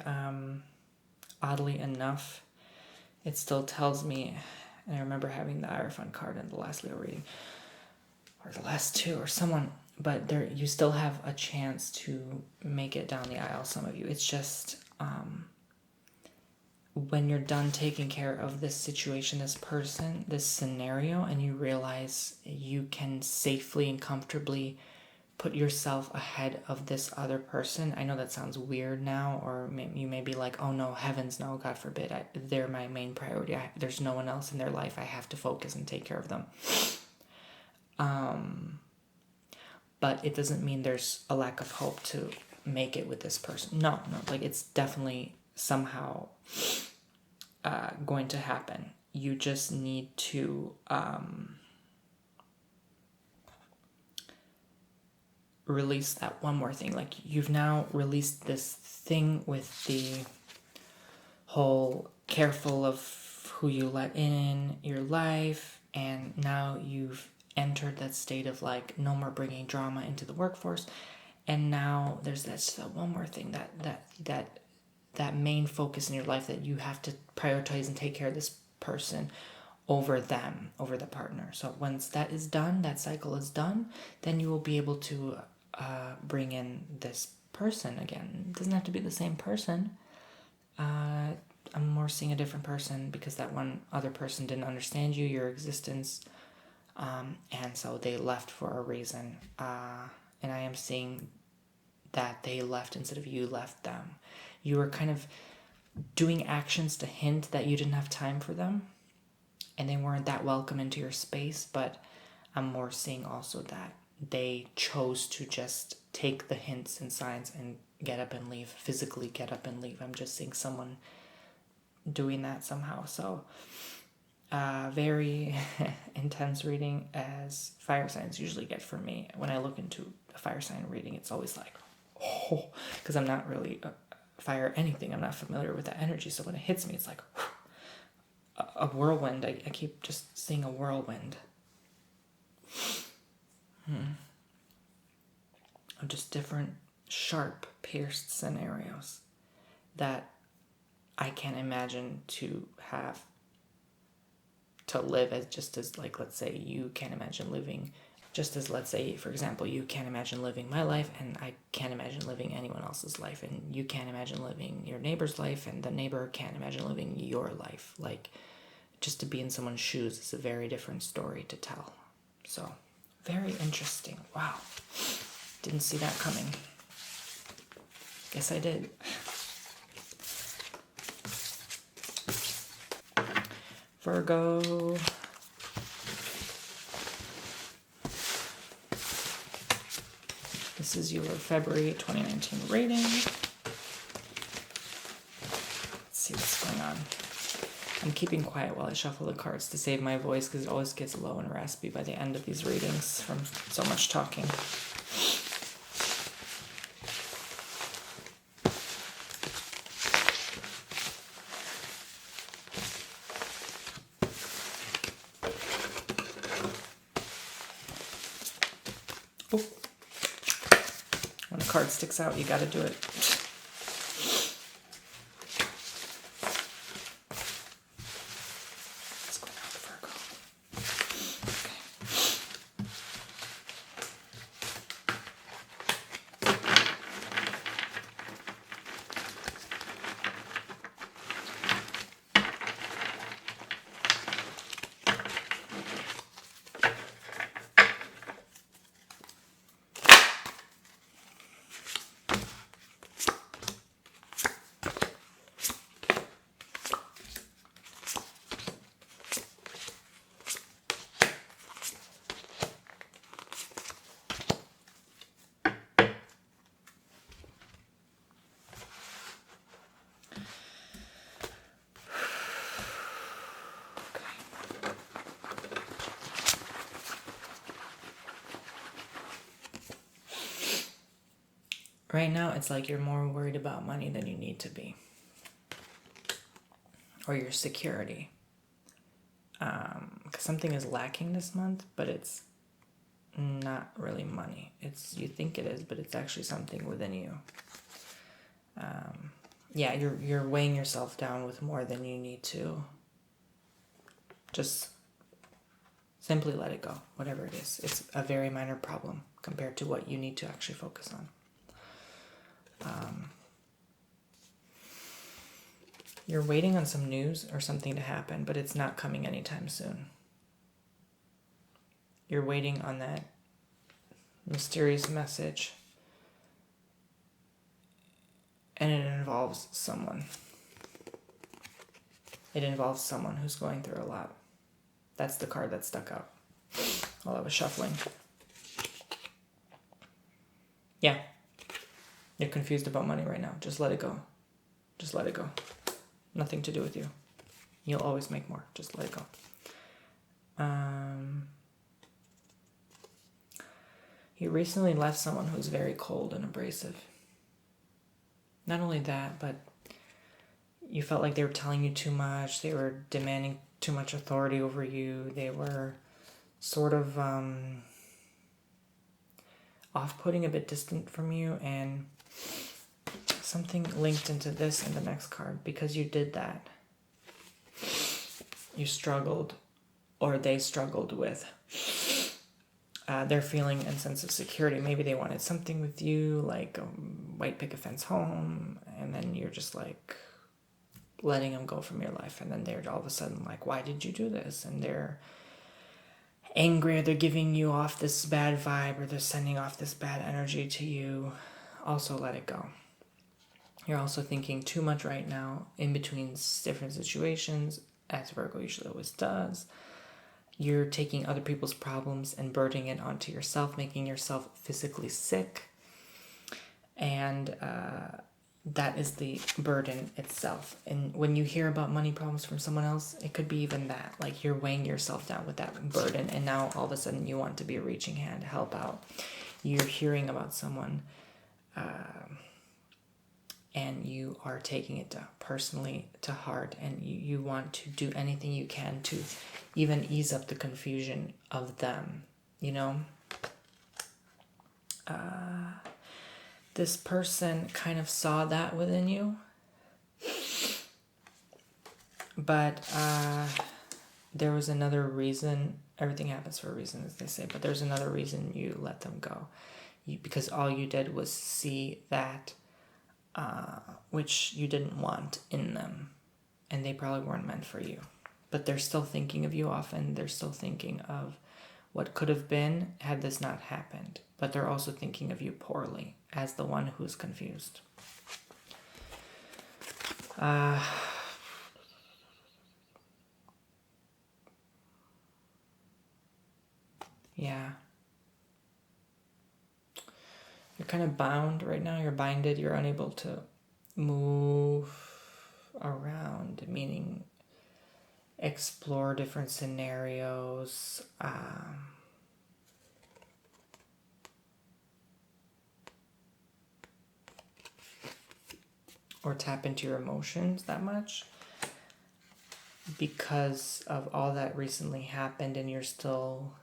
oddly enough, it still tells me, and I remember having the Hierophant card in the last Leo reading, or the last two, or someone, but you still have a chance to make it down the aisle, some of you. It's just, when you're done taking care of this situation, this person, this scenario, and you realize you can safely and comfortably put yourself ahead of this other person. I know that sounds weird now, or you may be like, oh no, heavens no, God forbid, they're my main priority. There's no one else in their life. I have to focus and take care of them. But it doesn't mean there's a lack of hope to make it with this person. No, like it's definitely somehow going to happen. You just need to release that one more thing. Like you've now released this thing with the whole careful of who you let in your life, and now you've entered that state of like no more bringing drama into the workforce, and now there's that one more thing, that main focus in your life that you have to prioritize and take care of this person over them, over the partner. So once that is done, that cycle is done, then you will be able to bring in this person again. It doesn't have to be the same person. I'm more seeing a different person because that one other person didn't understand you, your existence, and so they left for a reason. And I am seeing that they left instead of you left them. You were kind of doing actions to hint that you didn't have time for them, and they weren't that welcome into your space, but I'm more seeing also that they chose to just take the hints and signs and get up and leave, physically get up and leave. I'm just seeing someone doing that somehow. So very intense reading, as fire signs usually get for me. When I look into a fire sign reading, it's always like, oh, because I'm not really fire anything. I'm not familiar with that energy. So when it hits me, it's like a whirlwind. I keep just seeing a whirlwind. Of just different sharp, pierced scenarios that I can't imagine to have to live as, just as, like, let's say you can't imagine living, just as, let's say, for example, you can't imagine living my life, and I can't imagine living anyone else's life, and you can't imagine living your neighbor's life, and the neighbor can't imagine living your life. Like, just to be in someone's shoes is a very different story to tell. So, very interesting. Wow. Didn't see that coming. Guess I did. Virgo. This is your February 2019 rating. Let's see what's going on. I'm keeping quiet while I shuffle the cards to save my voice because it always gets low and raspy by the end of these readings from so much talking. Oh. When a card sticks out, you gotta do it. Right now, it's like you're more worried about money than you need to be. Or your security. Because something is lacking this month, but it's not really money. You think it is, but it's actually something within you. Yeah, you're weighing yourself down with more than you need to. Just simply let it go, whatever it is. It's a very minor problem compared to what you need to actually focus on. You're waiting on some news or something to happen, but it's not coming anytime soon. You're waiting on that mysterious message, and it involves someone. It involves someone who's going through a lot. That's the card that stuck out while I was shuffling. Yeah. You're confused about money right now. Just let it go. Just let it go. Nothing to do with you. You'll always make more. Just let it go. You recently left someone who's very cold and abrasive. Not only that, but you felt like they were telling you too much. They were demanding too much authority over you. They were sort of off-putting, a bit distant from you, and something linked into this in the next card. Because you did that, you struggled, or they struggled with their feeling and sense of security. Maybe they wanted something with you, like a white picket fence home, and then you're just like letting them go from your life, and then they're all of a sudden like, why did you do this? And they're angry, or they're giving you off this bad vibe, or they're sending off this bad energy to you. Also let it go. You're also thinking too much right now in between different situations, as Virgo usually always does. You're taking other people's problems and burdening it onto yourself, making yourself physically sick. And that is the burden itself. And when you hear about money problems from someone else, it could be even that. Like you're weighing yourself down with that burden, and now all of a sudden you want to be a reaching hand to help out. You're hearing about someone and you are taking it personally to heart, and you want to do anything you can to even ease up the confusion of them, you know? This person kind of saw that within you, but there was another reason. Everything happens for a reason, as they say, but there's another reason you let them go. Because all you did was see that which you didn't want in them, and they probably weren't meant for you. But they're still thinking of you often. They're still thinking of what could have been had this not happened. But they're also thinking of you poorly as the one who's confused. Yeah. You're kind of bound right now. You're binded. You're unable to move around, meaning explore different scenarios. Or tap into your emotions that much because of all that recently happened, and you're still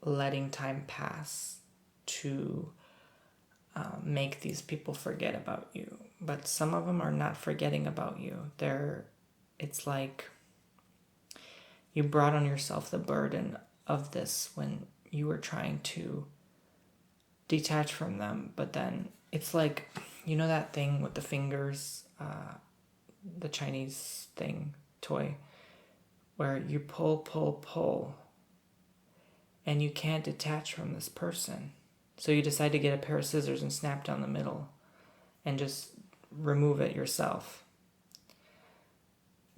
letting time pass to make these people forget about you. But some of them are not forgetting about you. It's like you brought on yourself the burden of this when you were trying to detach from them. But then it's like, you know that thing with the fingers, the Chinese thing, toy, where you pull, and you can't detach from this person. So you decide to get a pair of scissors and snap down the middle and just remove it yourself.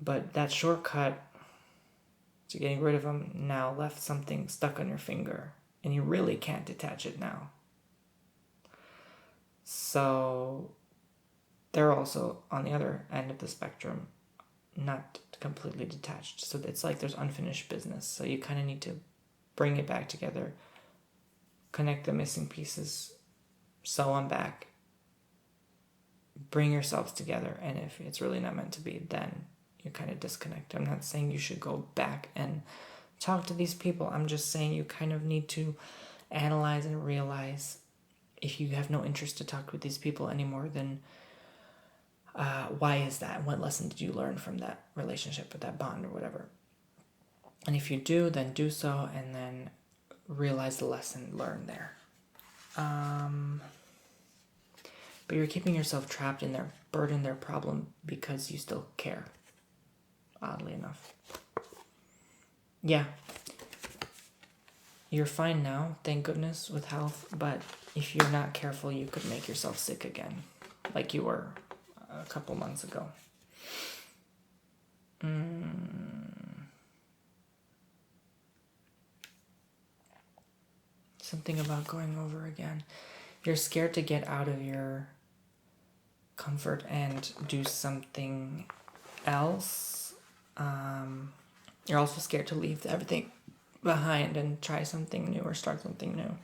But that shortcut to getting rid of them now left something stuck on your finger, and you really can't detach it now. So they're also on the other end of the spectrum, not completely detached. So it's like there's unfinished business. So you kind of need to bring it back together, connect the missing pieces, sew them back, bring yourselves together, and if it's really not meant to be, then you kind of disconnect. I'm not saying you should go back and talk to these people. I'm just saying you kind of need to analyze and realize if you have no interest to talk with these people anymore, then why is that? What lesson did you learn from that relationship or that bond or whatever? And if you do, then do so, and then realize the lesson learned there. But you're keeping yourself trapped in their burden, their problem, because you still care, oddly enough. Yeah. You're fine now, thank goodness, with health, but if you're not careful, you could make yourself sick again, like you were a couple months ago. Something about going over again. You're scared to get out of your comfort and do something else. You're also scared to leave everything behind and try something new or start something new.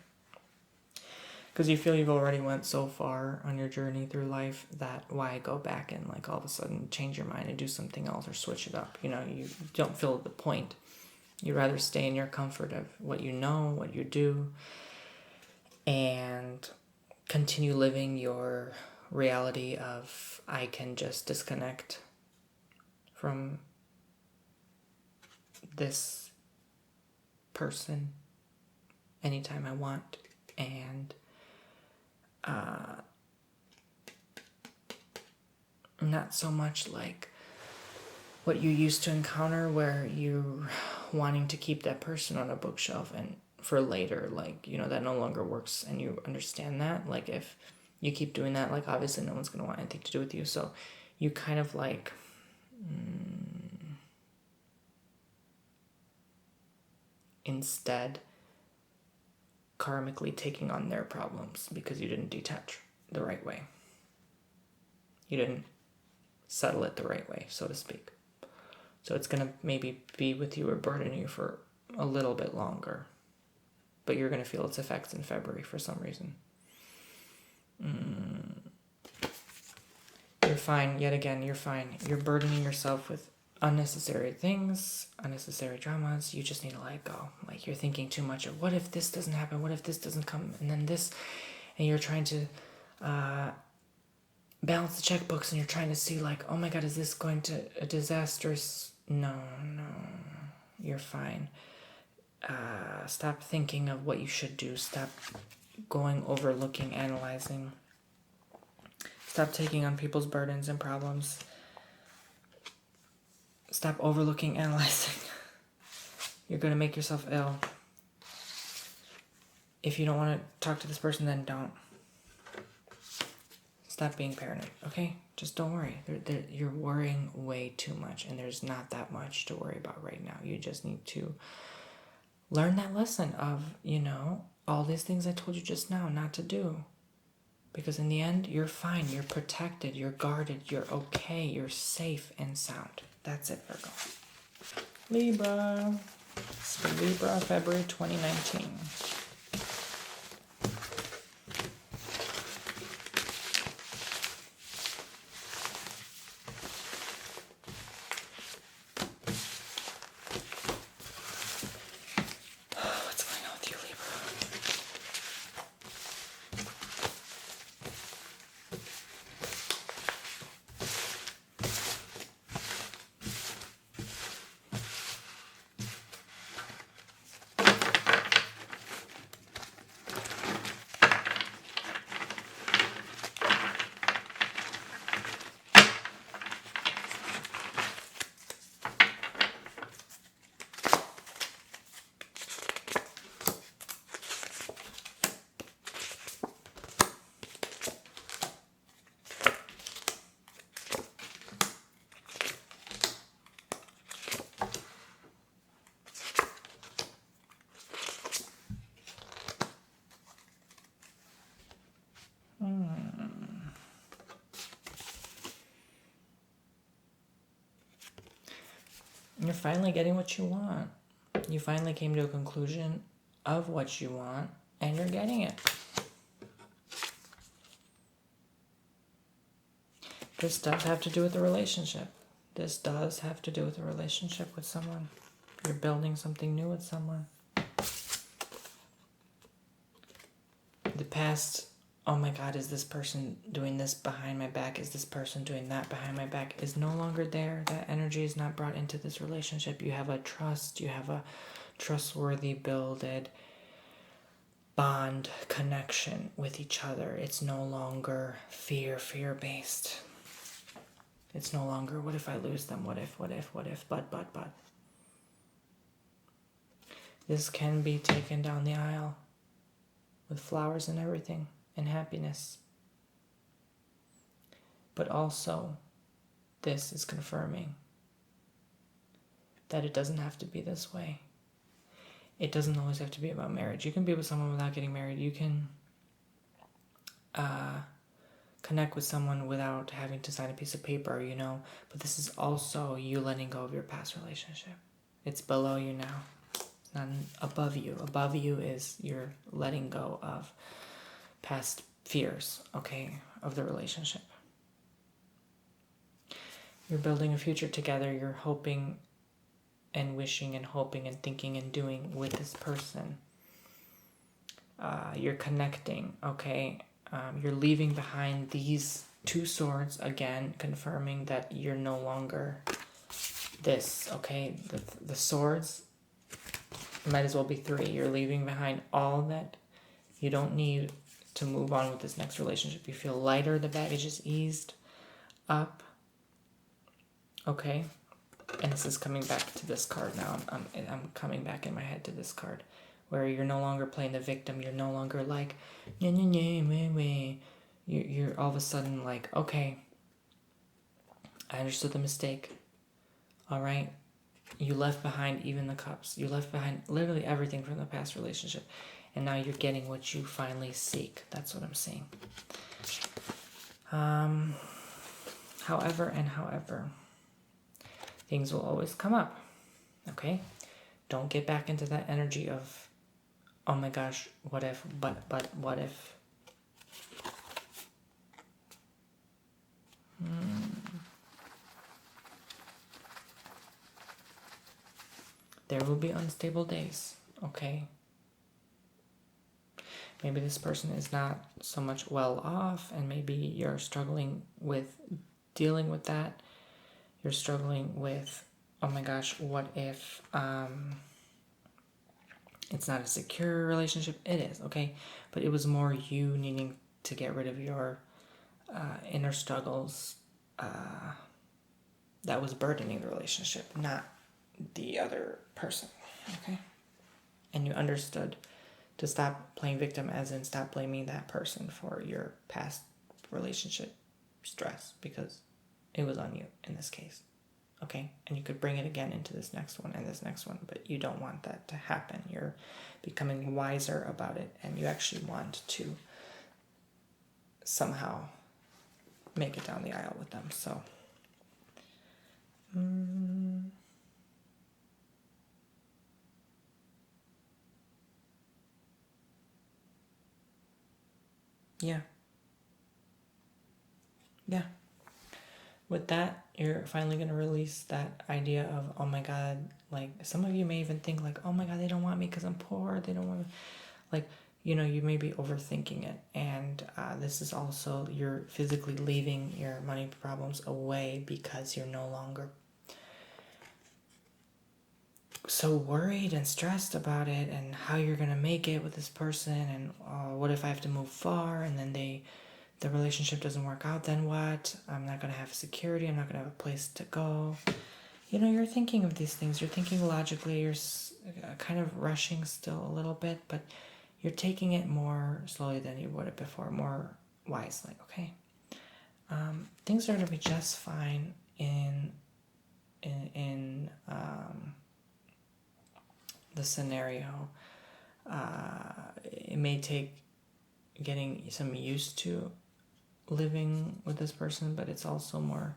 Because you feel you've already went so far on your journey through life that why go back and like all of a sudden change your mind and do something else or switch it up. You know, you don't feel the point. You'd rather stay in your comfort of what you know, what you do, and continue living your reality of I can just disconnect from this person anytime I want, and not so much like what you used to encounter where you're wanting to keep that person on a bookshelf and for later, like, you know, that no longer works, and you understand that, like, if you keep doing that, like, obviously no one's going to want anything to do with you, so you kind of, like, instead karmically taking on their problems because you didn't detach the right way. You didn't settle it the right way, so to speak. So it's going to maybe be with you or burden you for a little bit longer. But you're going to feel its effects in February for some reason. You're fine. Yet again, you're fine. You're burdening yourself with unnecessary things, unnecessary dramas. You just need to let go. Like, you're thinking too much of what if this doesn't happen? What if this doesn't come? And then this. And you're trying to balance the checkbooks, and you're trying to see, like, oh my God, is this going to a disastrous? No. You're fine. Stop thinking of what you should do. Stop going, overlooking, analyzing. Stop taking on people's burdens and problems. Stop overlooking, analyzing. You're going to make yourself ill. If you don't want to talk to this person, then don't. Stop being paranoid, okay? Just don't worry. You're worrying way too much, and there's not that much to worry about right now. You just need to learn that lesson of, you know, all these things I told you just now not to do. Because in the end, you're fine. You're protected. You're guarded. You're okay. You're safe and sound. That's it, Virgo. Libra. It's Libra, February 2019. You're finally getting what you want. You finally came to a conclusion of what you want, and you're getting it. This does have to do with the relationship. This does have to do with a relationship with someone. You're building something new with someone. The past, oh my God, is this person doing this behind my back? Is this person doing that behind my back? Is no longer there. That energy is not brought into this relationship. You have a trust. You have a trustworthy, builded bond, connection with each other. It's no longer fear-based. It's no longer, what if I lose them? What if, but. This can be taken down the aisle with flowers and everything and happiness. But also, this is confirming that it doesn't have to be this way. It doesn't always have to be about marriage. You can be with someone without getting married. You can connect with someone without having to sign a piece of paper, you know. But this is also you letting go of your past relationship. It's below you now. It's not above you. Above you is you're letting go of past fears, okay, of the relationship. You're building a future together. You're hoping and wishing and hoping and thinking and doing with this person. You're connecting, okay? You're leaving behind these two swords, again, confirming that you're no longer this, okay? The swords might as well be three. You're leaving behind all that you don't need to move on with this next relationship. You feel lighter, the baggage is eased up, okay? And this is coming back to this card now. I'm coming back in my head to this card, where you're no longer playing the victim. You're no longer like, you're all of a sudden like, okay, I understood the mistake. All right, you left behind even the cups. You left behind literally everything from the past relationship, and now you're getting what you finally seek. That's what I'm saying. However, things will always come up, okay? Don't get back into that energy of, oh my gosh, what if, but what if? There will be unstable days, okay? Maybe this person is not so much well off, and maybe you're struggling with dealing with that. You're struggling with, oh my gosh, what if it's not a secure relationship? It is, okay? But it was more you needing to get rid of your inner struggles that was burdening the relationship, not the other person, okay? And you understood to stop playing victim, as in stop blaming that person for your past relationship stress, because it was on you in this case, okay? And you could bring it again into this next one and this next one, but you don't want that to happen. You're becoming wiser about it, and you actually want to somehow make it down the aisle with them, so. Yeah. With that, you're finally going to release that idea of, oh my God, like, some of you may even think like, oh my God, they don't want me because I'm poor. They don't want me. Like, you know, you may be overthinking it. And this is also, you're physically leaving your money problems away because you're no longer so worried and stressed about it and how you're going to make it with this person. And what if I have to move far and then the relationship doesn't work out, then what? I'm not going to have security. I'm not going to have a place to go. You know, you're thinking of these things. You're thinking logically. You're kind of rushing still a little bit, but you're taking it more slowly than you would have before, more wisely, okay? Things are going to be just fine in the scenario. It may take getting some used to living with this person, but it's also more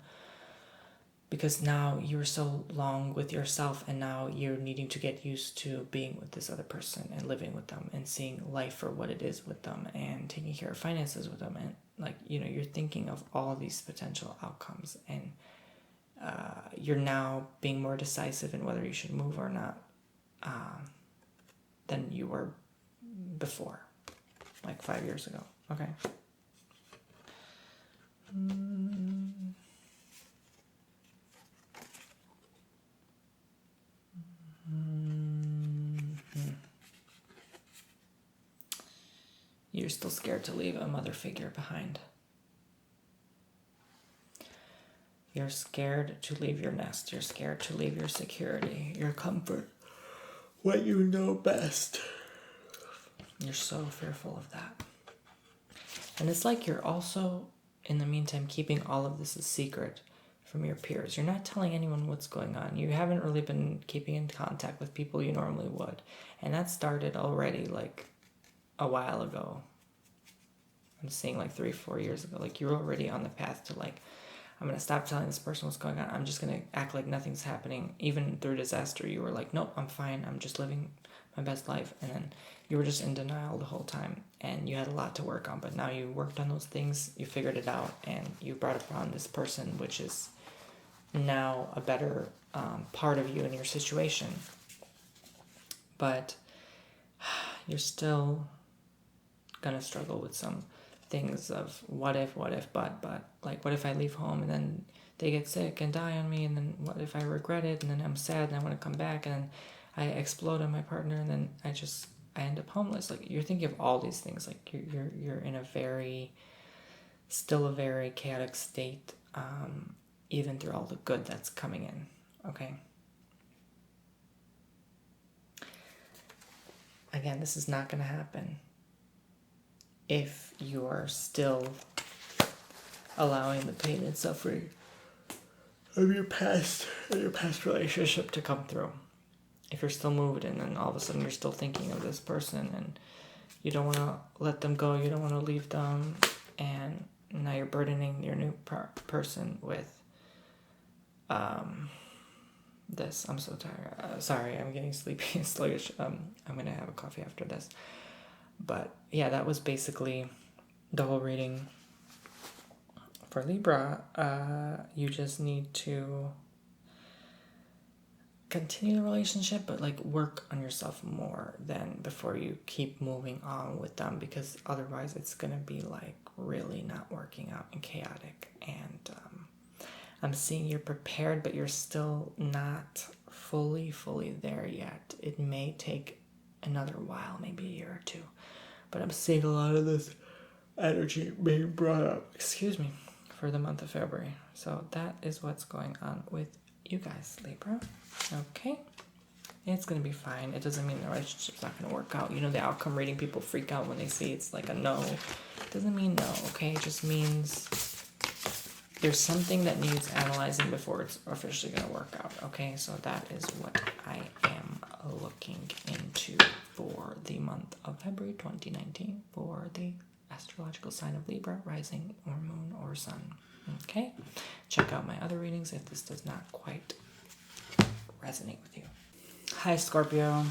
because now you're so long with yourself, and now you're needing to get used to being with this other person and living with them and seeing life for what it is with them and taking care of finances with them. And like, you know, you're thinking of all these potential outcomes, and you're now being more decisive in whether you should move or not than you were before, like 5 years ago. Okay. You're still scared to leave a mother figure behind. You're scared to leave your nest. You're scared to leave your security, your comfort, what you know best. You're so fearful of that. And it's like you're also, in the meantime, keeping all of this a secret from your peers. You're not telling anyone what's going on. You haven't really been keeping in contact with people you normally would. And that started already like a while ago. I'm seeing like 3-4 years ago. Like you're already on the path to like, I'm going to stop telling this person what's going on. I'm just going to act like nothing's happening. Even through disaster, you were like, nope, I'm fine. I'm just living my best life. And then you were just in denial the whole time. And you had a lot to work on. But now you worked on those things. You figured it out. And you brought upon this person, which is now a better part of you in your situation. But you're still going to struggle with some things of what if, but like, what if I leave home and then they get sick and die on me, and then what if I regret it, and then I'm sad and I want to come back, and then I explode on my partner, and then I end up homeless. Like you're thinking of all these things. Like you're in a still a very chaotic state, even through all the good that's coming in. Okay. Again, this is not going to happen if you are still allowing the pain and suffering of your past relationship to come through. If you're still moved in, and all of a sudden you're still thinking of this person, and you don't want to let them go, you don't want to leave them, and now you're burdening your new person with this. I'm so tired. Sorry, I'm getting sleepy and sluggish. I'm going to have a coffee after this. But yeah, that was basically the whole reading for Libra. You just need to continue the relationship, but like work on yourself more than before you keep moving on with them, because otherwise it's going to be like really not working out and chaotic. And I'm seeing you're prepared, but you're still not fully there yet. It may take another while, maybe a year or two. But I'm seeing a lot of this energy being brought up, for the month of February. So that is what's going on with you guys, Libra. Okay? It's going to be fine. It doesn't mean the relationship's not going to work out. You know, the outcome reading, people freak out when they see it's like a no. It doesn't mean no, okay? It just means there's something that needs analyzing before it's officially going to work out, okay? So that is what I am looking into for the month of February 2019 for the astrological sign of Libra, rising or moon or sun, okay? Check out my other readings if this does not quite resonate with you. Hi, Scorpio.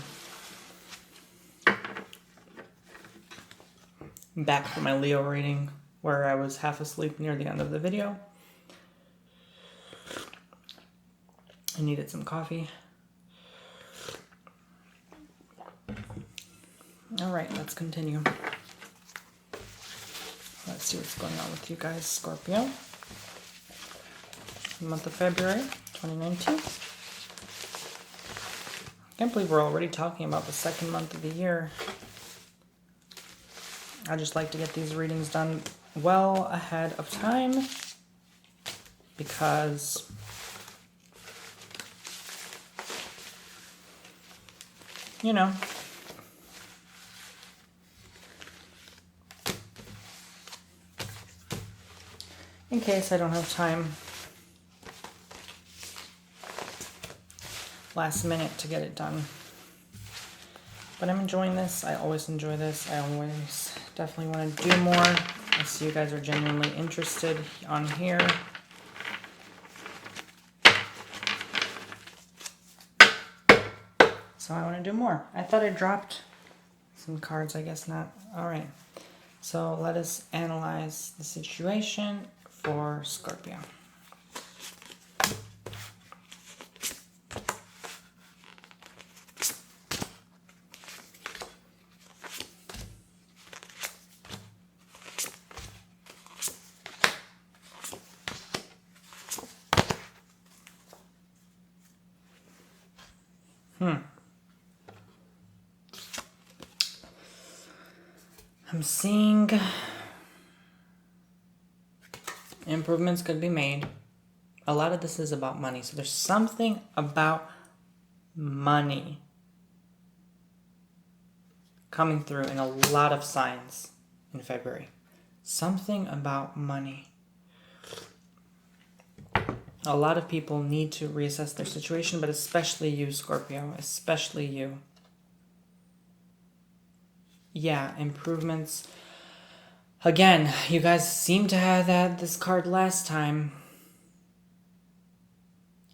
I'm back for my Leo reading, where I was half asleep near the end of the video. I needed some coffee. All right, let's continue. Let's see what's going on with you guys, Scorpio. Month of February 2019. I can't believe we're already talking about the second month of the year. I just like to get these readings done well ahead of time, because you know, in case I don't have time last minute to get it done. But I'm enjoying this. I always enjoy this. I always definitely want to do more. I see you guys are genuinely interested on here. So I want to do more. I thought I dropped some cards, I guess not. All right. So let us analyze the situation for Scorpio. I'm seeing improvements could be made. A lot of this is about money. So there's something about money coming through in a lot of signs in February. Something about money. A lot of people need to reassess their situation, but especially you, Scorpio, especially you. Yeah, improvements. Again, you guys seem to have had this card last time,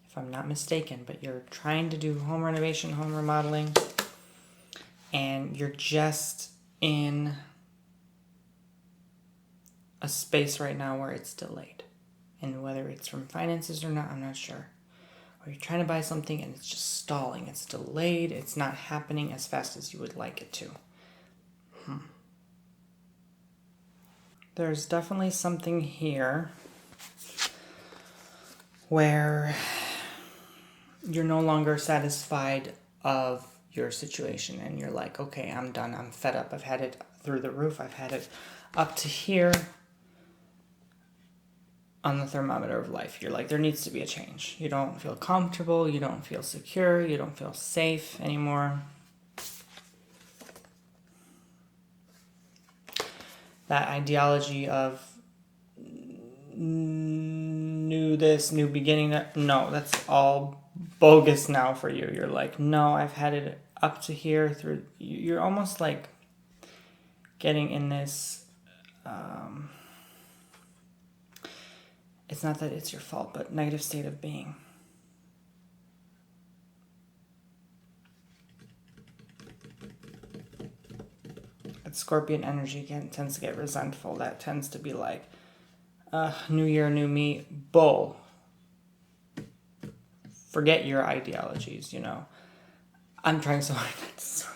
if I'm not mistaken, but you're trying to do home renovation, home remodeling, and you're just in a space right now where it's delayed. And whether it's from finances or not, I'm not sure. Or you're trying to buy something and it's just stalling. It's delayed. It's not happening as fast as you would like it to. There's definitely something here where you're no longer satisfied of your situation and you're like, okay, I'm done. I'm fed up. I've had it through the roof. I've had it up to here on the thermometer of life. You're like, there needs to be a change. You don't feel comfortable. You don't feel secure. You don't feel safe anymore. That ideology of new this, new beginning, that, no, that's all bogus now for you. You're like, no, I've had it up to here through, you're almost like getting in this, it's not that it's your fault, but negative state of being. That Scorpion energy tends to get resentful. That tends to be like, new year, new me, bull. Forget your ideologies, you know. I'm trying so hard not to swear.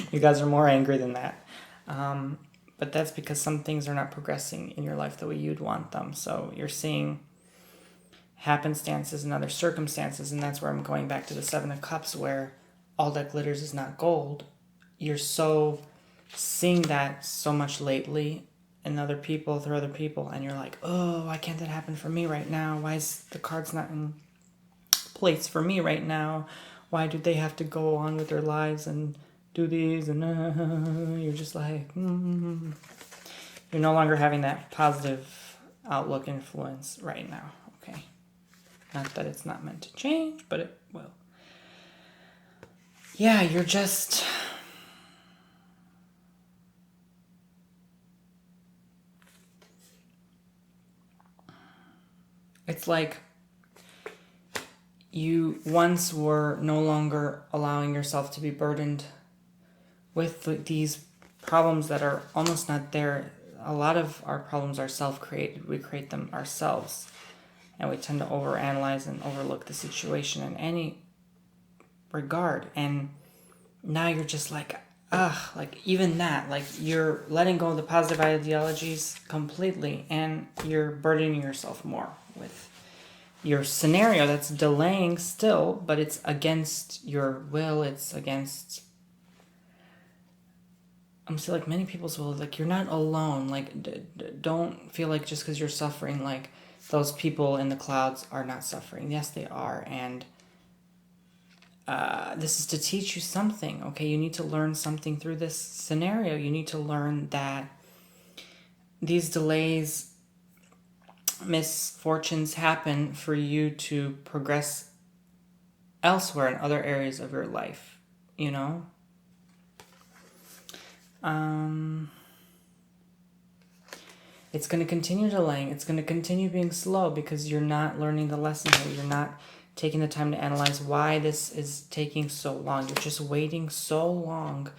You guys are more angry than that. But that's because some things are not progressing in your life the way you'd want them. So you're seeing happenstances and other circumstances, and that's where I'm going back to the Seven of Cups, where all that glitters is not gold. You're so seeing that so much lately in other people, through other people, and you're like, oh, why can't that happen for me right now? Why is the cards not in place for me right now? Why do they have to go on with their lives and do these? And you're just like, You're no longer having that positive outlook influence right now, okay? Not that it's not meant to change, but it will. Yeah, you're just... It's like you once were no longer allowing yourself to be burdened with these problems that are almost not there. A lot of our problems are self-created. We create them ourselves. And we tend to overanalyze and overlook the situation in any regard. And now you're just like, like even that, like you're letting go of the positive ideologies completely and you're burdening yourself more with your scenario that's delaying still, but it's against your will. It's against, I'm still like many people's will. Like you're not alone. Like don't feel like just because you're suffering, like those people in the clouds are not suffering. Yes, they are. And this is to teach you something, okay? You need to learn something through this scenario. You need to learn that these delays, misfortunes happen for you to progress elsewhere in other areas of your life, you know? It's going to continue delaying. It's going to continue being slow because you're not learning the lesson here. You're not taking the time to analyze why this is taking so long. You're just waiting so long.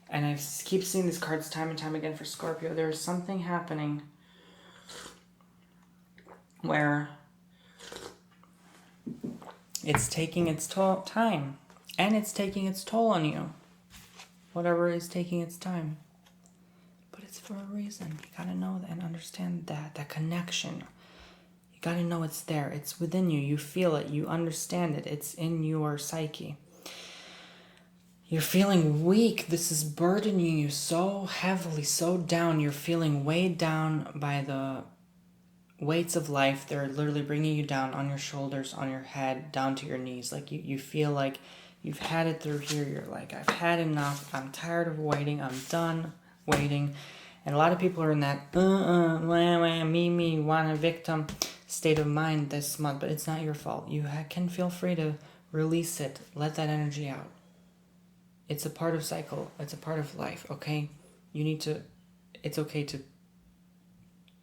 And I keep seeing these cards time and time again for Scorpio. There's something happening where it's taking its time. And it's taking its toll on you. Whatever is taking its time. But it's for a reason. You gotta know and understand that connection. You gotta know it's there. It's within you. You feel it. You understand it. It's in your psyche. You're feeling weak. This is burdening you so heavily, so down. You're feeling weighed down by the weights of life. They're literally bringing you down on your shoulders, on your head, down to your knees. Like you feel like you've had it through here. You're like, I've had enough. I'm tired of waiting. I'm done waiting. And a lot of people are in that me, want a victim state of mind this month. But it's not your fault. You can feel free to release it. Let that energy out. It's a part of cycle. It's a part of life, okay? You need to, it's okay to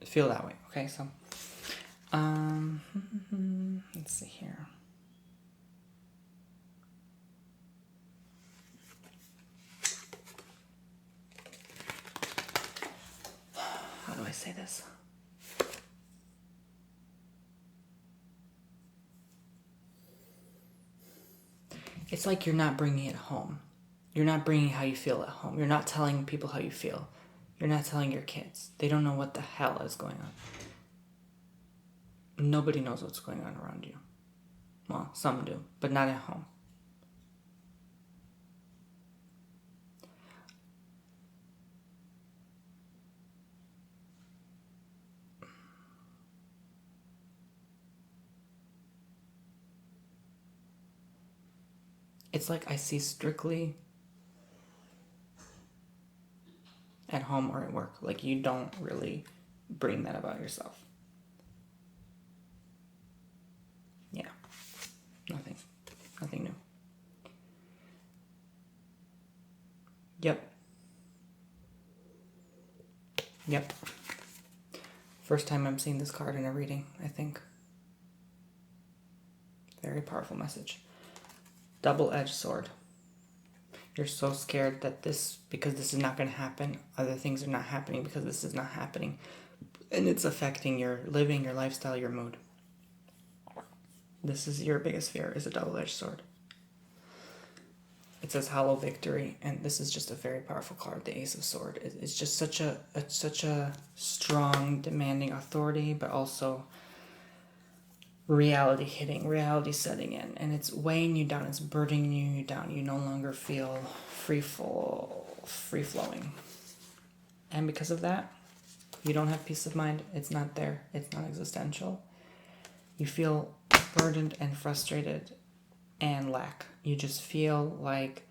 feel that way, okay? So, let's see here. How do I say this? It's like you're not bringing it home. You're not bringing how you feel at home. You're not telling people how you feel. You're not telling your kids. They don't know what the hell is going on. Nobody knows what's going on around you. Well, some do, but not at home. It's like I see strictly at home or at work. Like you don't really bring that about yourself. Yeah. Nothing new. Yep. First time I'm seeing this card in a reading, I think. Very powerful message. Double-edged sword. You're so scared that because this is not going to happen, other things are not happening because this is not happening. And it's affecting your living, your lifestyle, your mood. This is your biggest fear, is a double-edged sword. It says hollow victory, and this is just a very powerful card, the Ace of Swords. It's just such a strong, demanding authority, but also reality hitting, reality setting in, and it's weighing you down, it's burdening you down. You no longer feel free-flowing. And because of that, you don't have peace of mind. It's not there. It's not existential. You feel burdened and frustrated and lack. You just feel like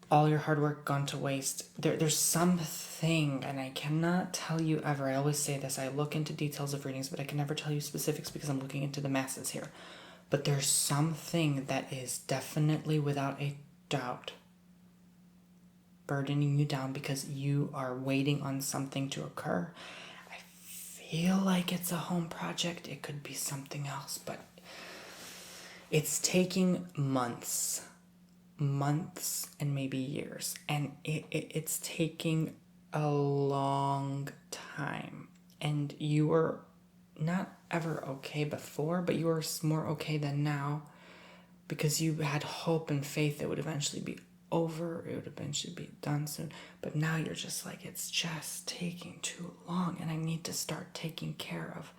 all your hard work gone to waste. There's something, and I cannot tell you ever. I always say this. I look into details of readings, but I can never tell you specifics because I'm looking into the masses here. But there's something that is definitely, without a doubt, burdening you down because you are waiting on something to occur. I feel like it's a home project. It could be something else, but it's taking months and maybe years, and it's taking a long time. And you were not ever okay before, but you were more okay than now because you had hope and faith it would eventually be over, it would eventually be done soon. But now you're just like, it's just taking too long, and I need to start taking care of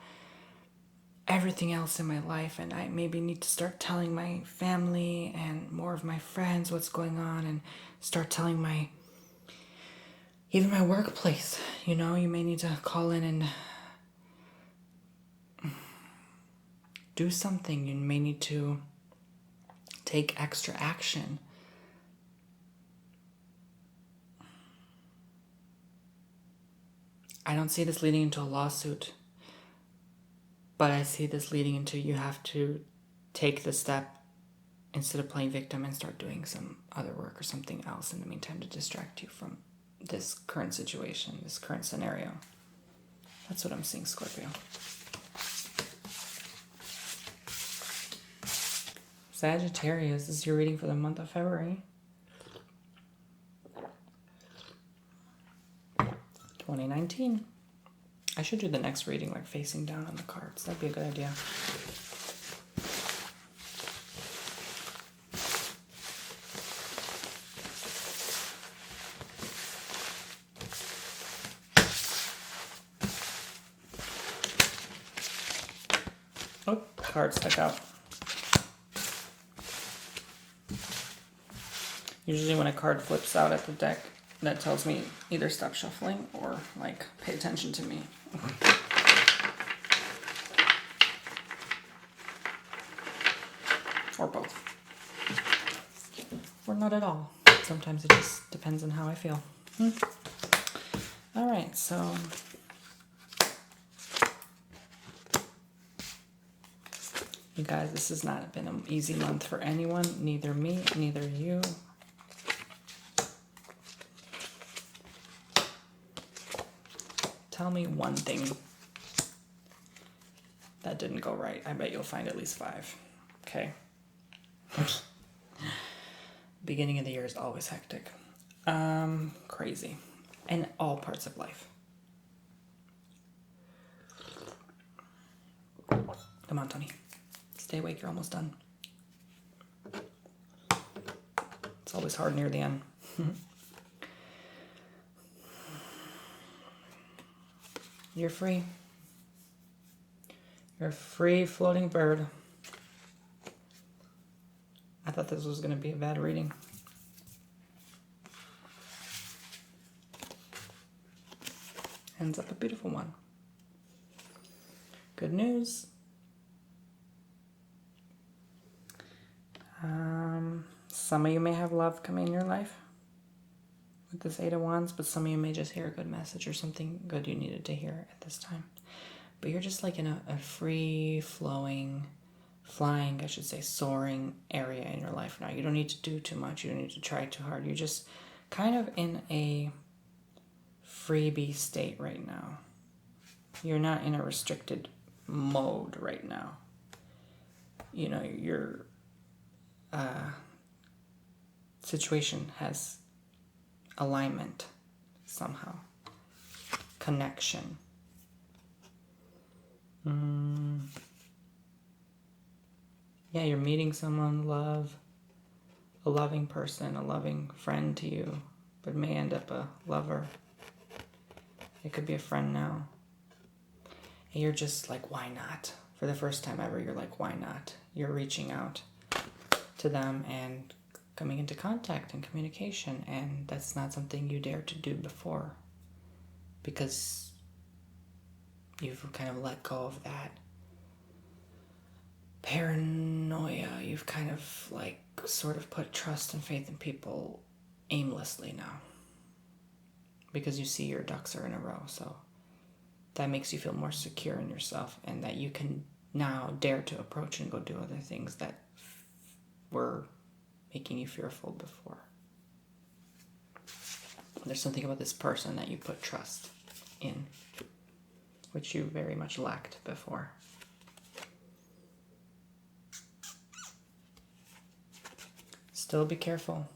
everything else in my life, and I maybe need to start telling my family and more of my friends what's going on, and start telling even my workplace. You may need to call in and do something. You may need to take extra action. I don't see this leading into a lawsuit, but I see this leading into you have to take the step instead of playing victim and start doing some other work or something else in the meantime to distract you from this current situation, this current scenario. That's what I'm seeing, Scorpio. Sagittarius, this is your reading for the month of February 2019. I should do the next reading like facing down on the cards. That'd be a good idea. Oh, card stuck out. Usually when a card flips out at the deck, that tells me either stop shuffling or like pay attention to me. Or both. Or not at all. Sometimes it just depends on how I feel. All right, so you guys, this has not been an easy month for anyone, neither me, neither you. Tell me one thing that didn't go right. I bet you'll find at least 5. Okay. Beginning of the year is always hectic. Crazy. In all parts of life. Come on, Tony. Stay awake, you're almost done. It's always hard near the end. You're free. You're a free floating bird. I thought this was going to be a bad reading. Ends up a beautiful one. Good news. Some of you may have love coming in your life with this 8 of Wands, but some of you may just hear a good message or something good you needed to hear at this time. But you're just like in a free-flowing, flying, I should say, soaring area in your life now. You don't need to do too much. You don't need to try too hard. You're just kind of in a freebie state right now. You're not in a restricted mode right now. You know, your situation has alignment somehow. Connection. Yeah, you're meeting someone, a loving person, a loving friend to you, but may end up a lover. It could be a friend now. And you're just like, why not? For the first time ever, you're like, why not? You're reaching out to them and coming into contact and communication, and that's not something you dared to do before because you've kind of let go of that paranoia. You've kind of like sort of put trust and faith in people aimlessly now because you see your ducks are in a row. So that makes you feel more secure in yourself and that you can now dare to approach and go do other things that were making you fearful before. There's something about this person that you put trust in, which you very much lacked before. Still be careful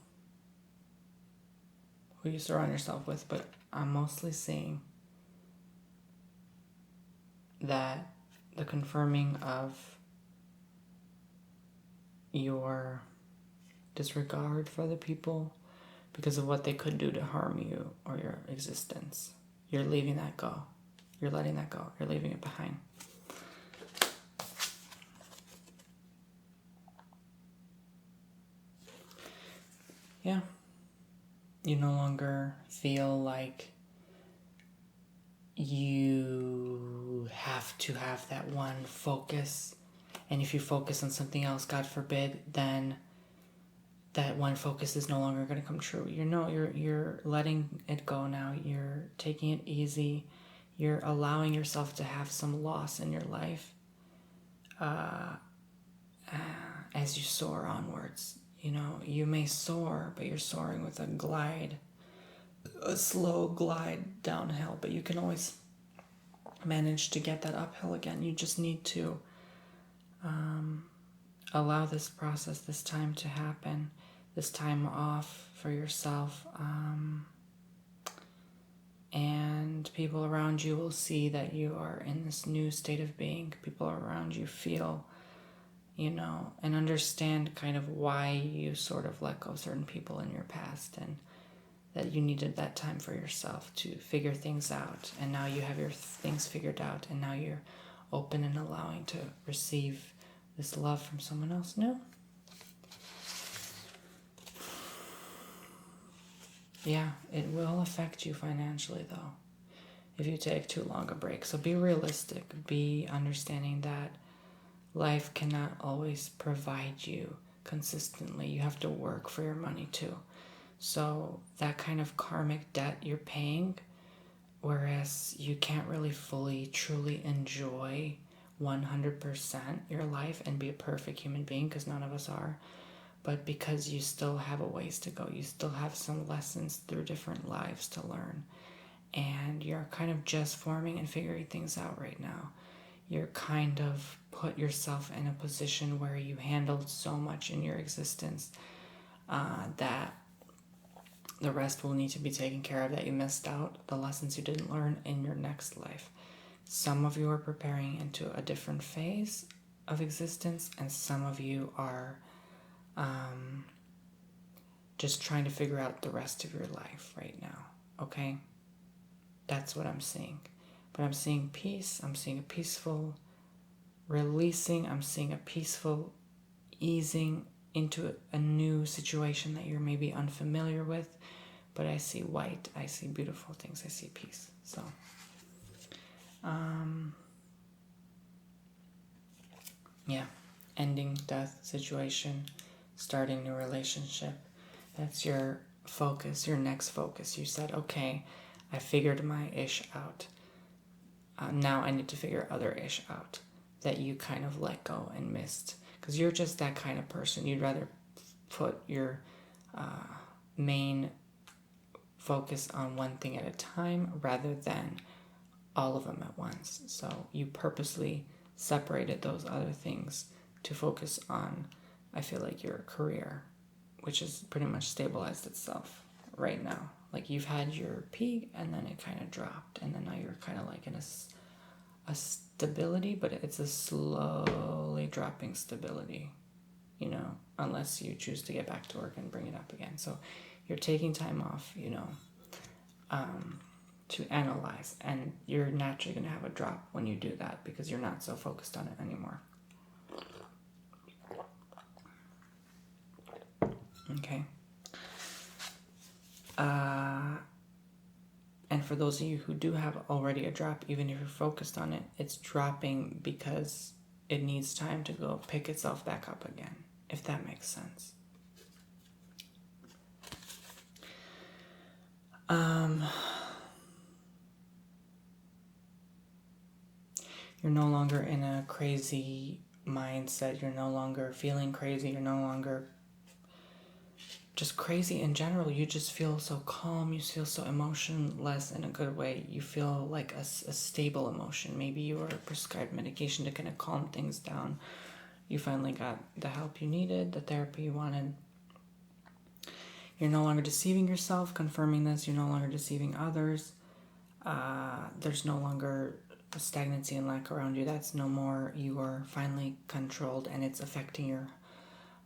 who you surround yourself with, but I'm mostly seeing that the confirming of your disregard for other people because of what they could do to harm you or your existence. You're leaving that go. You're letting that go. You're leaving it behind. Yeah. You no longer feel like you have to have that one focus. And if you focus on something else, God forbid, then that one focus is no longer going to come true. You're letting it go now. You're taking it easy. You're allowing yourself to have some loss in your life as you soar onwards. You know, you may soar, but you're soaring with a slow glide downhill. But you can always manage to get that uphill again. You just need to allow this process, this time to happen, this time off for yourself. And people around you will see that you are in this new state of being. People around you feel, and understand kind of why you sort of let go of certain people in your past, and that you needed that time for yourself to figure things out. And now you have your things figured out, and now you're open and allowing to receive this love from someone else new. Yeah, it will affect you financially, though, if you take too long a break. So be realistic. Be understanding that life cannot always provide you consistently. You have to work for your money, too. So that kind of karmic debt you're paying, whereas you can't really fully, truly enjoy 100% your life and be a perfect human being, because none of us are. But because you still have a ways to go, you still have some lessons through different lives to learn. And you're kind of just forming and figuring things out right now. You're kind of put yourself in a position where you handled so much in your existence that the rest will need to be taken care of, that you missed out, the lessons you didn't learn in your next life. Some of you are preparing into a different phase of existence, and some of you are just trying to figure out the rest of your life right now, okay? That's what I'm seeing. But I'm seeing peace. I'm seeing a peaceful releasing. I'm seeing a peaceful easing into a new situation that you're maybe unfamiliar with. But I see white. I see beautiful things. I see peace. So, yeah. Ending death situation. Starting new relationship. That's your focus, your next focus. You said, okay, I figured my ish out. Now I need to figure other ish out that you kind of let go and missed. Because you're just that kind of person. You'd rather put your main focus on one thing at a time rather than all of them at once. So you purposely separated those other things to focus on, I feel like, your career, which has pretty much stabilized itself right now. Like, you've had your peak and then it kind of dropped, and then now you're kind of like in a stability, but it's a slowly dropping stability, unless you choose to get back to work and bring it up again. So you're taking time off, to analyze, and you're naturally going to have a drop when you do that because you're not so focused on it anymore. Okay. And for those of you who do have already a drop, even if you're focused on it, it's dropping because it needs time to go pick itself back up again, if that makes sense. You're no longer in a crazy mindset. You're no longer feeling crazy. You're no longer just crazy in general. You just feel so calm. You feel so emotionless in a good way. You feel like a stable emotion. Maybe you were prescribed medication to kind of calm things down. You finally got the help you needed, the therapy you wanted. You're no longer deceiving yourself, confirming this. You're no longer deceiving others. There's no longer a stagnancy and lack around you. That's no more. You are finally controlled, and it's affecting your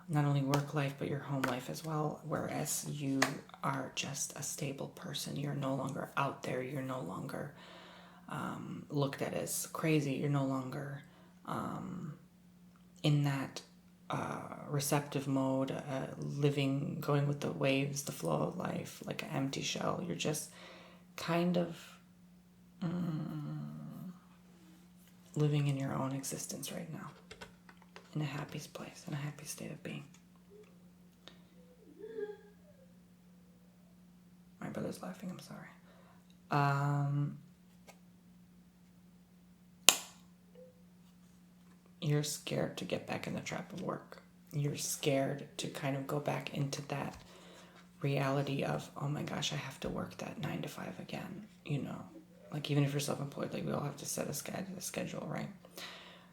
not only work life, but your home life as well. Whereas you are just a stable person. You're no longer out there. You're no longer looked at as crazy. You're no longer in that receptive mode, going with the waves, the flow of life, like an empty shell. You're just kind of living in your own existence right now, in a happy place, in a happy state of being. My brother's laughing, I'm sorry. You're scared to get back in the trap of work. You're scared to kind of go back into that reality of, oh my gosh, I have to work that 9 to 5 again, Like, even if you're self-employed, like, we all have to set a schedule, right?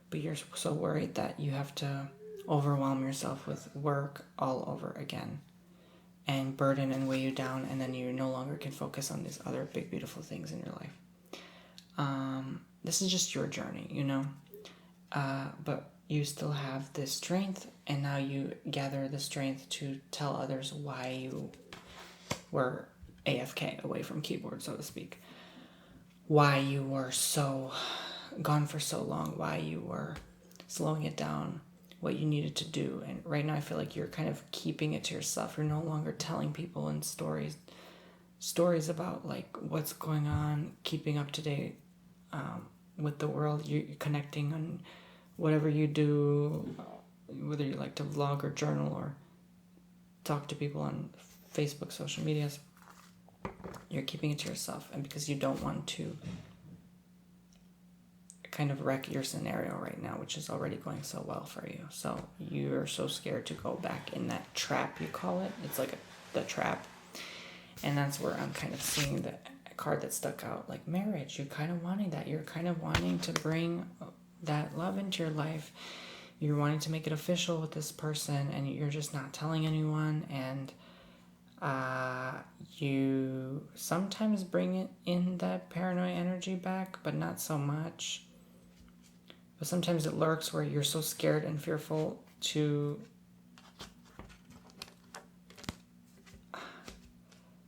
But you're so worried that you have to overwhelm yourself with work all over again and burden and weigh you down, and then you no longer can focus on these other big, beautiful things in your life. This is just your journey, you know? But you still have this strength, and now you gather the strength to tell others why you were AFK, away from keyboard, so to speak. Why you were so gone for so long, why you were slowing it down, what you needed to do. And right now I feel like you're kind of keeping it to yourself. You're no longer telling people in stories about like what's going on, keeping up to date with the world. You're connecting on whatever you do, whether you like to vlog or journal or talk to people on Facebook, social medias. You're keeping it to yourself, and because you don't want to kind of wreck your scenario right now, which is already going so well for you. So you're so scared to go back in that trap, you call it. It's like the trap. And that's where I'm kind of seeing the card that stuck out, like marriage. You're kind of wanting that. You're kind of wanting to bring that love into your life. You're wanting to make it official with this person, and you're just not telling anyone. And you sometimes bring it in that paranoid energy back, but not so much. But sometimes it lurks where you're so scared and fearful to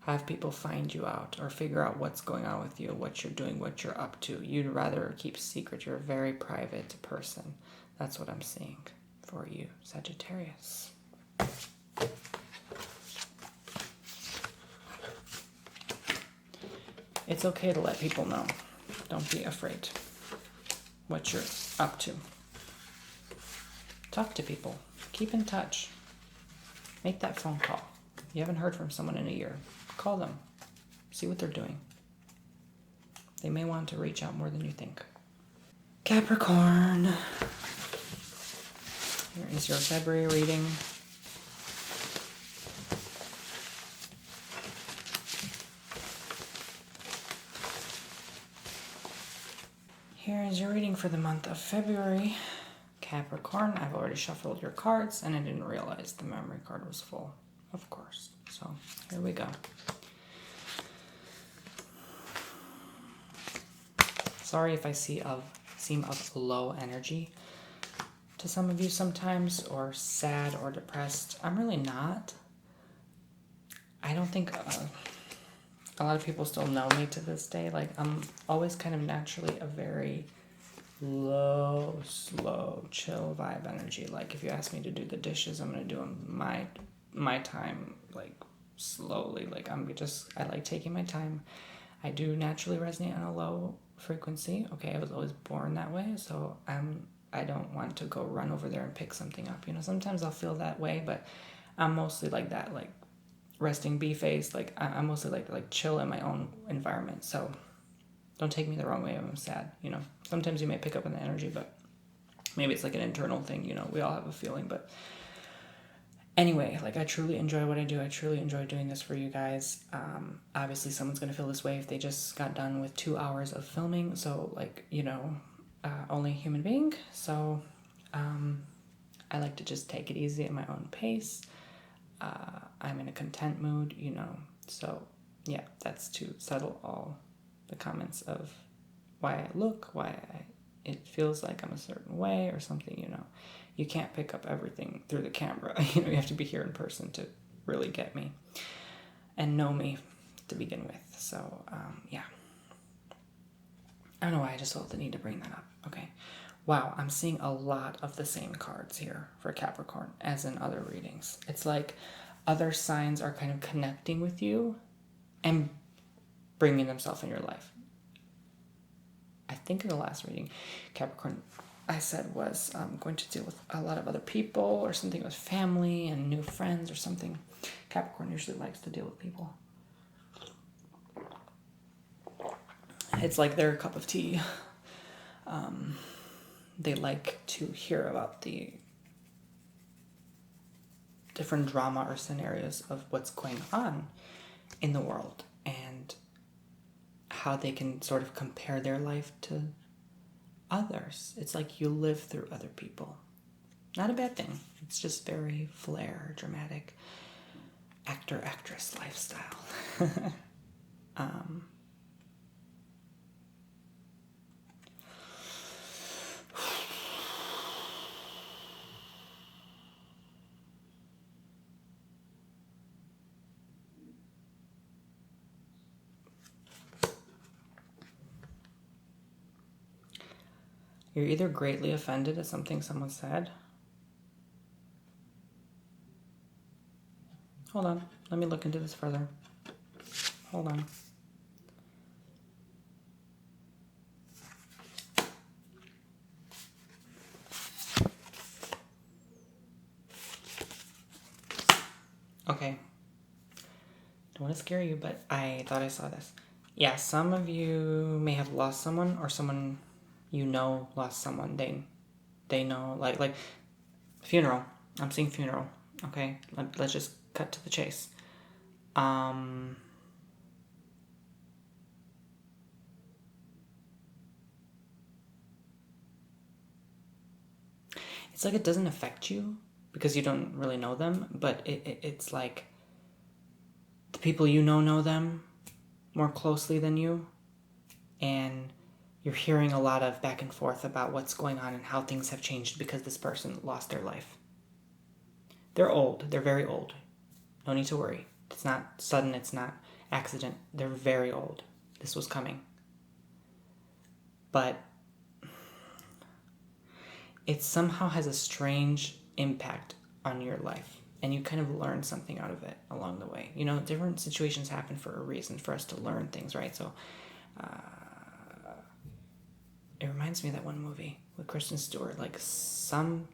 have people find you out or figure out what's going on with you, what you're doing, what you're up to. You'd rather keep secret. You're a very private person. That's what I'm seeing for you, Sagittarius. It's okay to let people know. Don't be afraid what you're up to. Talk to people. Keep in touch. Make that phone call. You haven't heard from someone in a year. Call them. See what they're doing. They may want to reach out more than you think. Capricorn. Here is your February reading. Here is your reading for the month of February, Capricorn. I've already shuffled your cards, and I didn't realize the memory card was full, of course. So here we go. Sorry if I seem of low energy to some of you sometimes, or sad or depressed. I'm really not. I don't think a lot of people still know me to this day. Like, I'm always kind of naturally a very low, slow, chill vibe energy. Like, if you ask me to do the dishes, I'm going to do them my time, like, slowly. Like, I like taking my time. I do naturally resonate on a low frequency. Okay, I was always born that way, so I don't want to go run over there and pick something up. You know, sometimes I'll feel that way, but I'm mostly like that, like, resting bee face. Like, I'm mostly like chill in my own environment. So don't take me the wrong way if I'm sad. You know, sometimes you may pick up on the energy, but maybe it's like an internal thing. You know, we all have a feeling. But anyway, like, I truly enjoy what I do. I truly enjoy doing this for you guys. Obviously someone's gonna feel this way if they just got done with 2 hours of filming. So, like, you know, only a human being. So I like to just take it easy at my own pace. I'm in a content mood, you know, so yeah, that's to settle all the comments of why I look, it feels like I'm a certain way or something, you know. You can't pick up everything through the camera. You know, you have to be here in person to really get me and know me to begin with. So, yeah. I don't know why I just felt the need to bring that up. Okay. Wow, I'm seeing a lot of the same cards here for Capricorn as in other readings. It's like other signs are kind of connecting with you and bringing themselves in your life. I think in the last reading, Capricorn, I said, was going to deal with a lot of other people or something with family and new friends or something. Capricorn usually likes to deal with people. It's like their cup of tea. They like to hear about the different drama or scenarios of what's going on in the world and how they can sort of compare their life to others. It's like you live through other people. Not a bad thing. It's just very flair, dramatic, actor, actress lifestyle. You're either greatly offended at something someone said. Hold on. Let me look into this further. Hold on. Okay. Don't want to scare you, but I thought I saw this. Yeah, some of you may have lost someone, or someone you know lost someone. They know, like funeral. I'm seeing funeral. Okay, let's just cut to the chase. It's like it doesn't affect you because you don't really know them, but it's like the people you know them more closely than you, and you're hearing a lot of back and forth about what's going on and how things have changed because this person lost their life. They're old. They're very old. No need to worry. It's not sudden. It's not accident. They're very old. This was coming. But it somehow has a strange impact on your life. And you kind of learn something out of it along the way. You know, different situations happen for a reason, for us to learn things, right? So, it reminds me of that one movie with Kristen Stewart. Like, some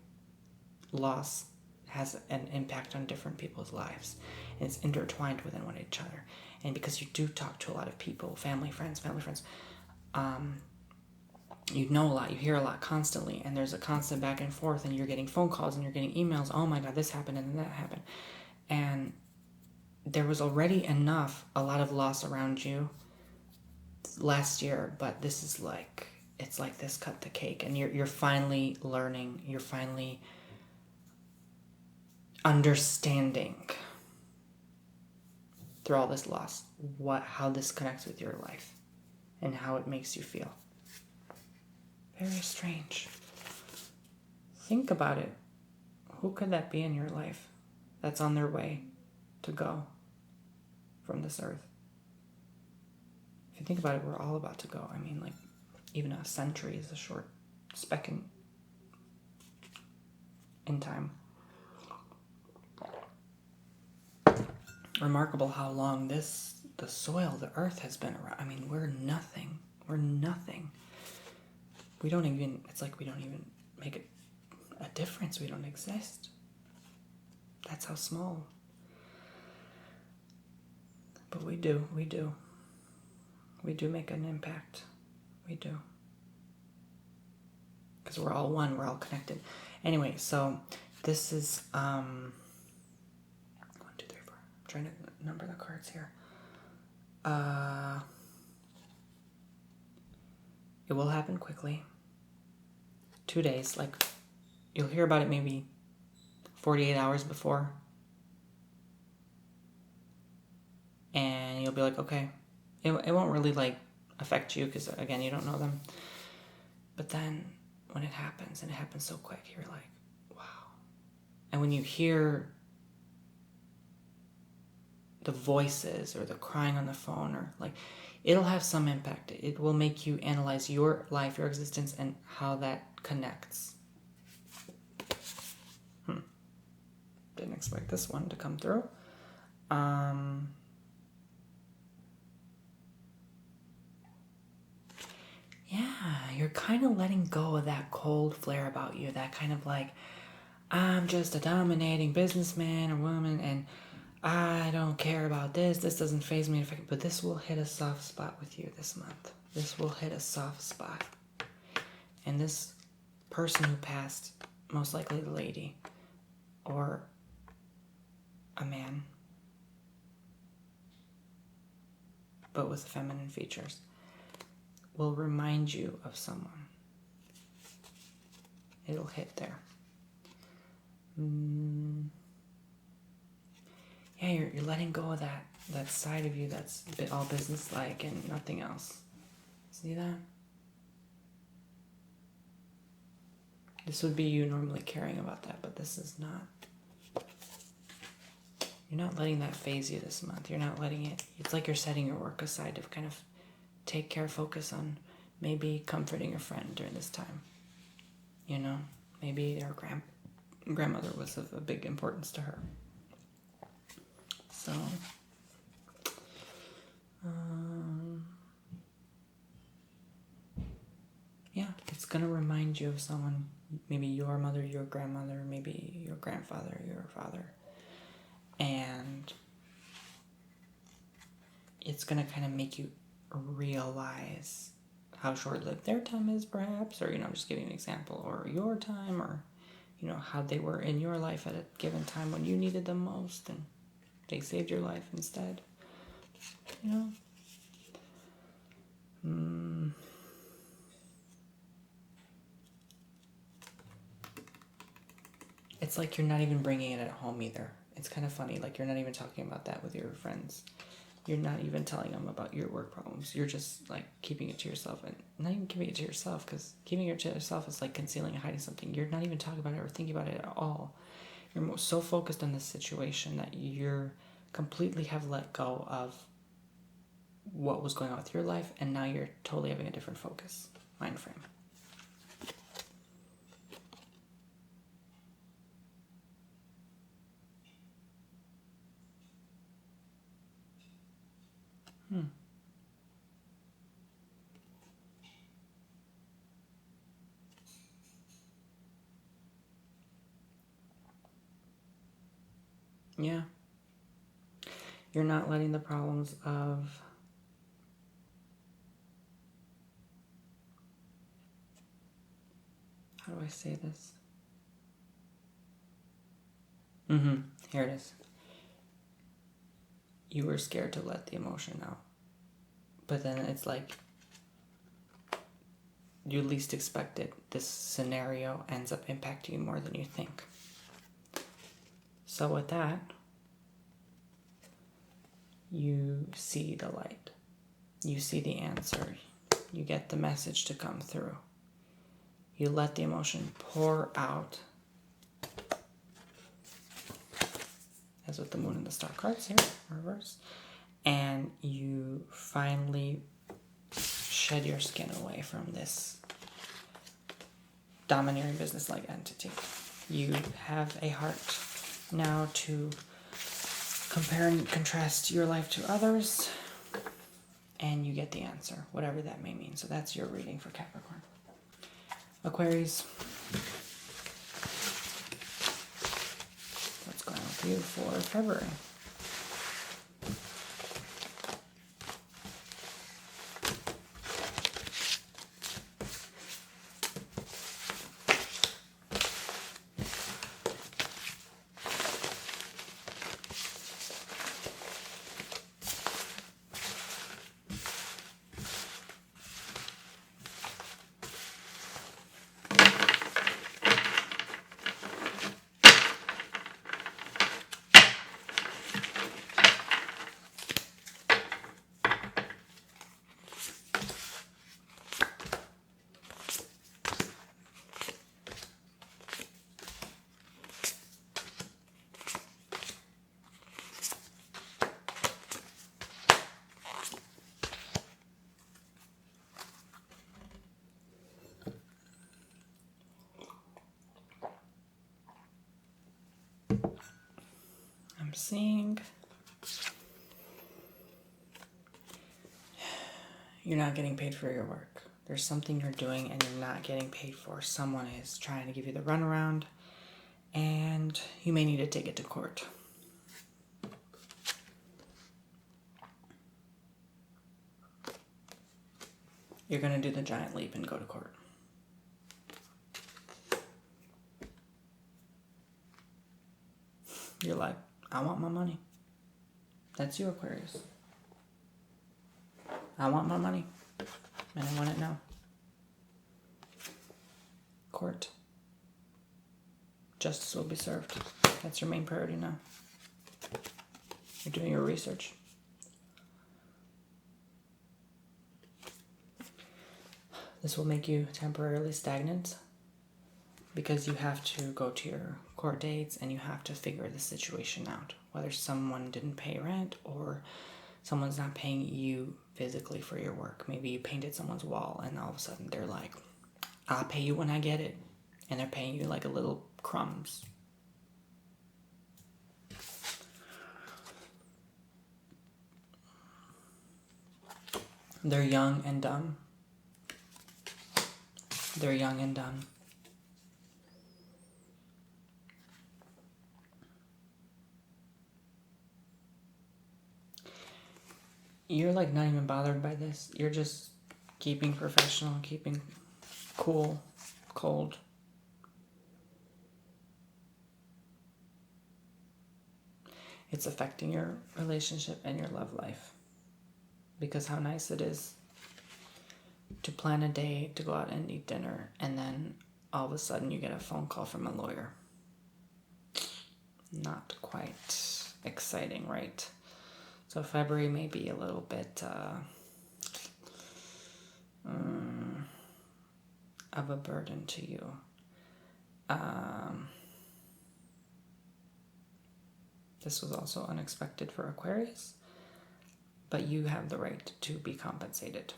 loss has an impact on different people's lives. And it's intertwined within one each other. And because you do talk to a lot of people, family, friends, you know a lot, you hear a lot constantly, and there's a constant back and forth, and you're getting phone calls and you're getting emails. Oh my God, this happened and then that happened. And there was already a lot of loss around you last year, but this is like, it's like this cut the cake, and you're finally learning, you're finally understanding through all this loss how this connects with your life and how it makes you feel. Very strange. Think about it. Who could that be in your life that's on their way to go from this earth? If you think about it, we're all about to go. I mean, like, even a century is a short speck in time. Remarkable how long the soil, the earth has been around. I mean, we're nothing. We're nothing. It's like we don't even make a difference. We don't exist. That's how small. But we do. We do make an impact. We do. Because we're all one. We're all connected. Anyway, so this is 1, 2, 3, 4. I'm trying to number the cards here. It will happen quickly. 2 days. Like, you'll hear about it maybe 48 hours before. And you'll be like, okay. It won't really, like, affect you because, again, you don't know them. But then when it happens, and it happens so quick, you're like, wow. And when you hear the voices or the crying on the phone, or like, it'll have some impact. It will make you analyze your life, your existence, and how that connects. Didn't expect this one to come through. Yeah, you're kind of letting go of that cold flare about you, that kind of like, I'm just a dominating businessman or woman, and I don't care about this doesn't faze me. But this will hit a soft spot with you this month. This will hit a soft spot. And this person who passed, most likely the lady, or a man, but with feminine features. will remind you of someone. It'll hit there. Yeah, you're letting go of that side of you that's all business-like and nothing else. See that? This would be you normally caring about that, but this is not. You're not letting that phase you this month. You're not letting it. It's like you're setting your work aside to kind of take care, focus on maybe comforting a friend during this time. You know, maybe their grandmother was of a big importance to her. So, yeah, it's going to remind you of someone, maybe your mother, your grandmother, maybe your grandfather, your father. And it's going to kind of make you realize how short-lived their time is, perhaps, or, I'm just giving an example, or your time, or, how they were in your life at a given time when you needed them most, and they saved your life instead. It's like you're not even bringing it at home either. It's kind of funny, like you're not even talking about that with your friends. You're not even telling them about your work problems. You're just like keeping it to yourself, and not even keeping it to yourself, because keeping it to yourself is like concealing and hiding something. You're not even talking about it or thinking about it at all. You're so focused on this situation that you're completely have let go of what was going on with your life, and now you're totally having a different focus, mind frame. Yeah. You're not letting the problems of how do I say this? Here it is. You were scared to let the emotion out. But then it's like you least expected. This scenario ends up impacting you more than you think. So with that, you see the light. You see the answer. You get the message to come through. You let the emotion pour out. As with the moon and the star cards here, reverse. And you finally shed your skin away from this domineering business-like entity. You have a heart now to compare and contrast your life to others, and you get the answer, whatever that may mean. So that's your reading for Capricorn. Aquarius, what's going on with you for February? I'm seeing you're not getting paid for your work. There's something you're doing and you're not getting paid for. Someone is trying to give you the runaround, and you may need to take it to court. You're going to do the giant leap and go to court. You're like, I want my money. That's you, Aquarius. I want my money. and I want it now. Court. Justice will be served. That's your main priority now. You're doing your research. This will make you temporarily stagnant because you have to go to your court dates and you have to figure the situation out. Whether someone didn't pay rent or someone's not paying you physically for your work. Maybe you painted someone's wall and all of a sudden they're like, I'll pay you when I get it. And they're paying you like a little crumbs. They're young and dumb. They're young and dumb. You're like not even bothered by this. You're just keeping professional, keeping cool, cold. It's affecting your relationship and your love life. Because how nice it is to plan a day to go out and eat dinner, and then all of a sudden you get a phone call from a lawyer. Not quite exciting, right? So February may be a little bit of a burden to you. This was also unexpected for Aquarius, but you have the right to be compensated.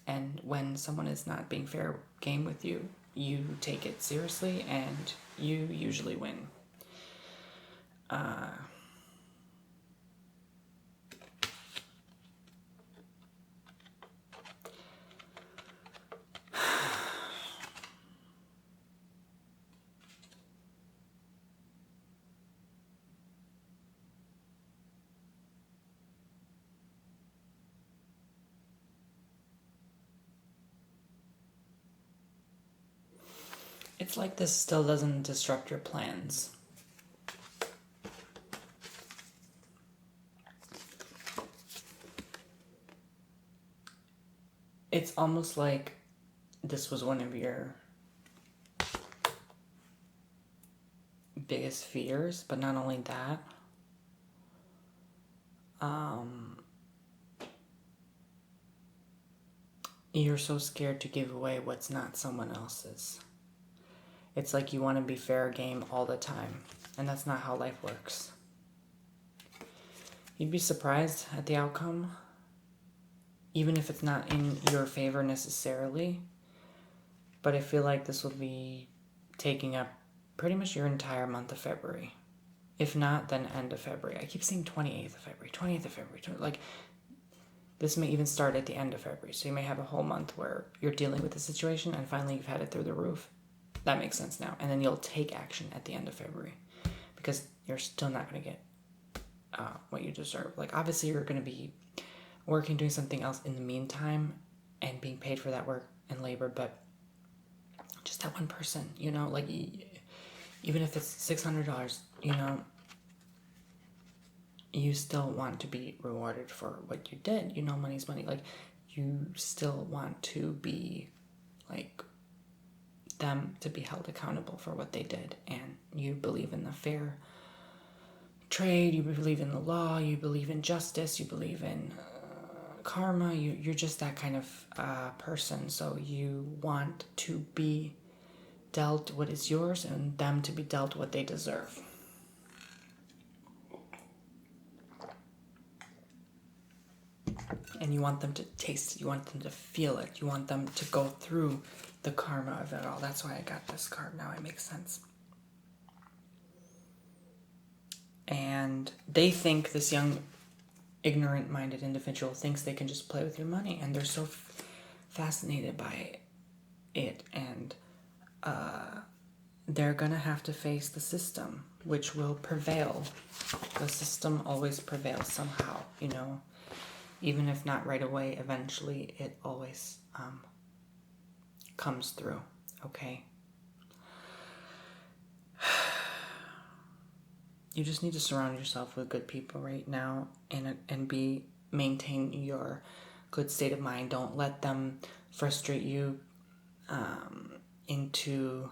And when someone is not being fair game with you, you take it seriously and you usually win. It's like this still doesn't disrupt your plans. It's almost like this was one of your biggest fears, but not only that, you're so scared to give away what's not someone else's. It's like you want to be fair game all the time, and that's not how life works. You'd be surprised at the outcome, even if it's not in your favor necessarily. But I feel like this will be taking up pretty much your entire month of February. If not, then end of February. I keep saying 28th of February, 20th of February. Like, this may even start at the end of February. So you may have a whole month where you're dealing with the situation and finally you've had it through the roof. That makes sense now. And then you'll take action at the end of February because you're still not going to get what you deserve. Like, obviously you're going to be working, doing something else in the meantime and being paid for that work and labor, but just that one person, you know, like, even if it's $600, you know, you still want to be rewarded for what you did. You know, money's money. Like, you still want to be, like, them to be held accountable for what they did. And you believe in the fair trade, you believe in the law, you believe in justice, you believe in karma. You're just that kind of person. So you want to be dealt what is yours and them to be dealt what they deserve. And you want them to taste it. You want them to feel it. You want them to go through the karma of it all. That's why I got this card now. It makes sense. And they think, this young, ignorant-minded individual thinks they can just play with your money. And they're so fascinated by it. And they're going to have to face the system, which will prevail. The system always prevails somehow, you know. Even if not right away, eventually it always comes through, okay? You just need to surround yourself with good people right now and maintain your good state of mind. Don't let them frustrate you into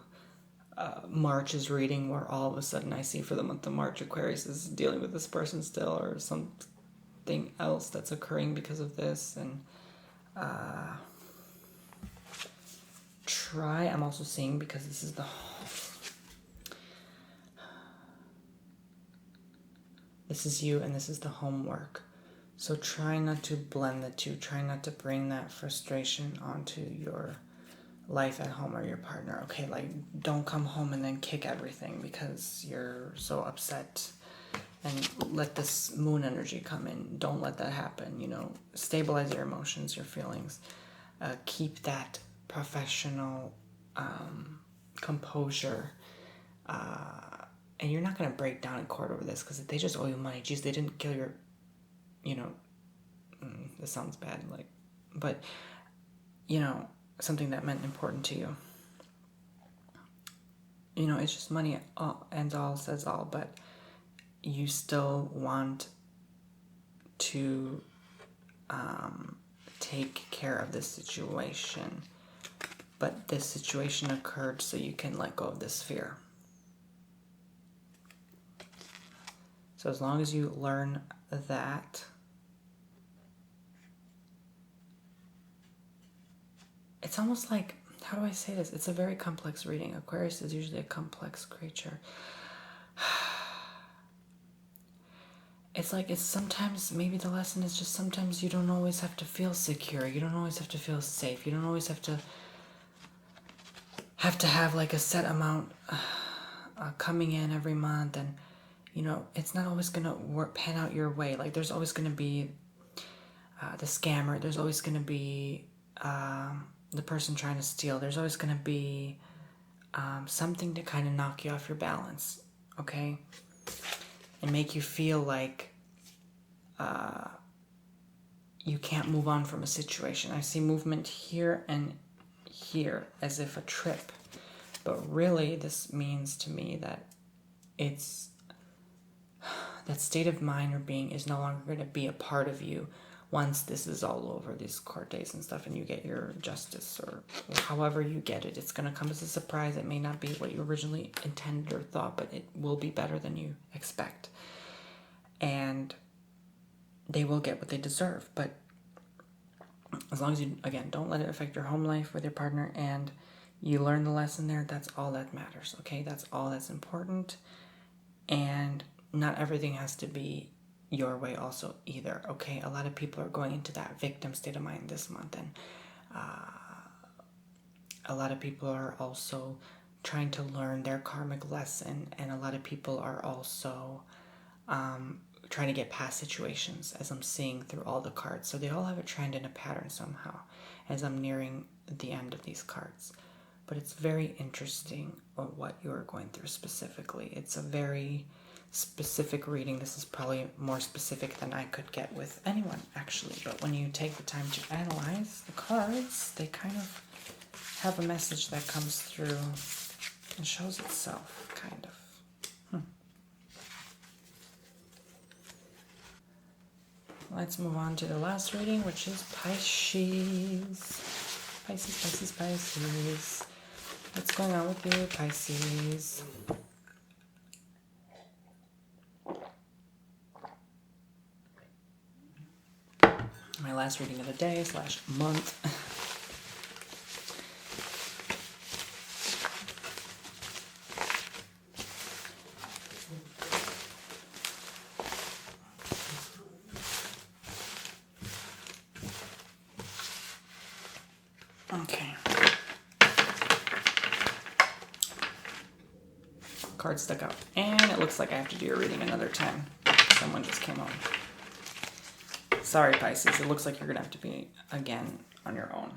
March's reading, where all of a sudden I see for the month of March, Aquarius is dealing with this person still, or something else that's occurring because of this. And I'm also seeing, because this is this is you and this is the homework. So try not to blend the two. Try not to bring that frustration onto your life at home or your partner. Okay, like, don't come home and then kick everything because you're so upset, and let this moon energy come in. Don't let that happen. Stabilize your emotions, your feelings. Keep that professional composure. And you're not going to break down in court over this, because if they just owe you money, geez, they didn't kill your, this sounds bad, but, something that meant important to you. It's just money ends all, says all, but you still want to take care of this situation. But this situation occurred so you can let go of this fear. So as long as you learn that, it's almost like, how do I say this? It's a very complex reading. Aquarius is usually a complex creature. It's like, it's sometimes, maybe the lesson is just sometimes you don't always have to feel secure. You don't always have to feel safe. You don't always have to have like a set amount coming in every month, and it's not always gonna pan out your way. Like, there's always gonna be the scammer. There's always gonna be the person trying to steal. There's always gonna be something to kind of knock you off your balance, okay, and make you feel like you can't move on from a situation. I see movement here and here as if a trip, but really this means to me that that state of mind or being is no longer going to be a part of you once this is all over, these court days and stuff, and you get your justice, or however you get it. It's going to come as a surprise. It may not be what you originally intended or thought, but it will be better than you expect, and they will get what they deserve. But as long as you, again, don't let it affect your home life with your partner, and you learn the lesson there, that's all that matters, okay? That's all that's important. And not everything has to be your way also either, okay? A lot of people are going into that victim state of mind this month, and a lot of people are also trying to learn their karmic lesson, and a lot of people are also trying to get past situations, as I'm seeing through all the cards. So they all have a trend and a pattern somehow as I'm nearing the end of these cards. But it's very interesting what you're going through specifically. It's a very specific reading. This is probably more specific than I could get with anyone, actually. But when you take the time to analyze the cards, they kind of have a message that comes through and shows itself, kind of. Let's move on to the last reading, which is Pisces. Pisces. What's going on with you, Pisces? My last reading of the day / month. Okay. Card stuck out. And it looks like I have to do your reading another time. Someone just came on. Sorry, Pisces. It looks like you're going to have to be, again, on your own.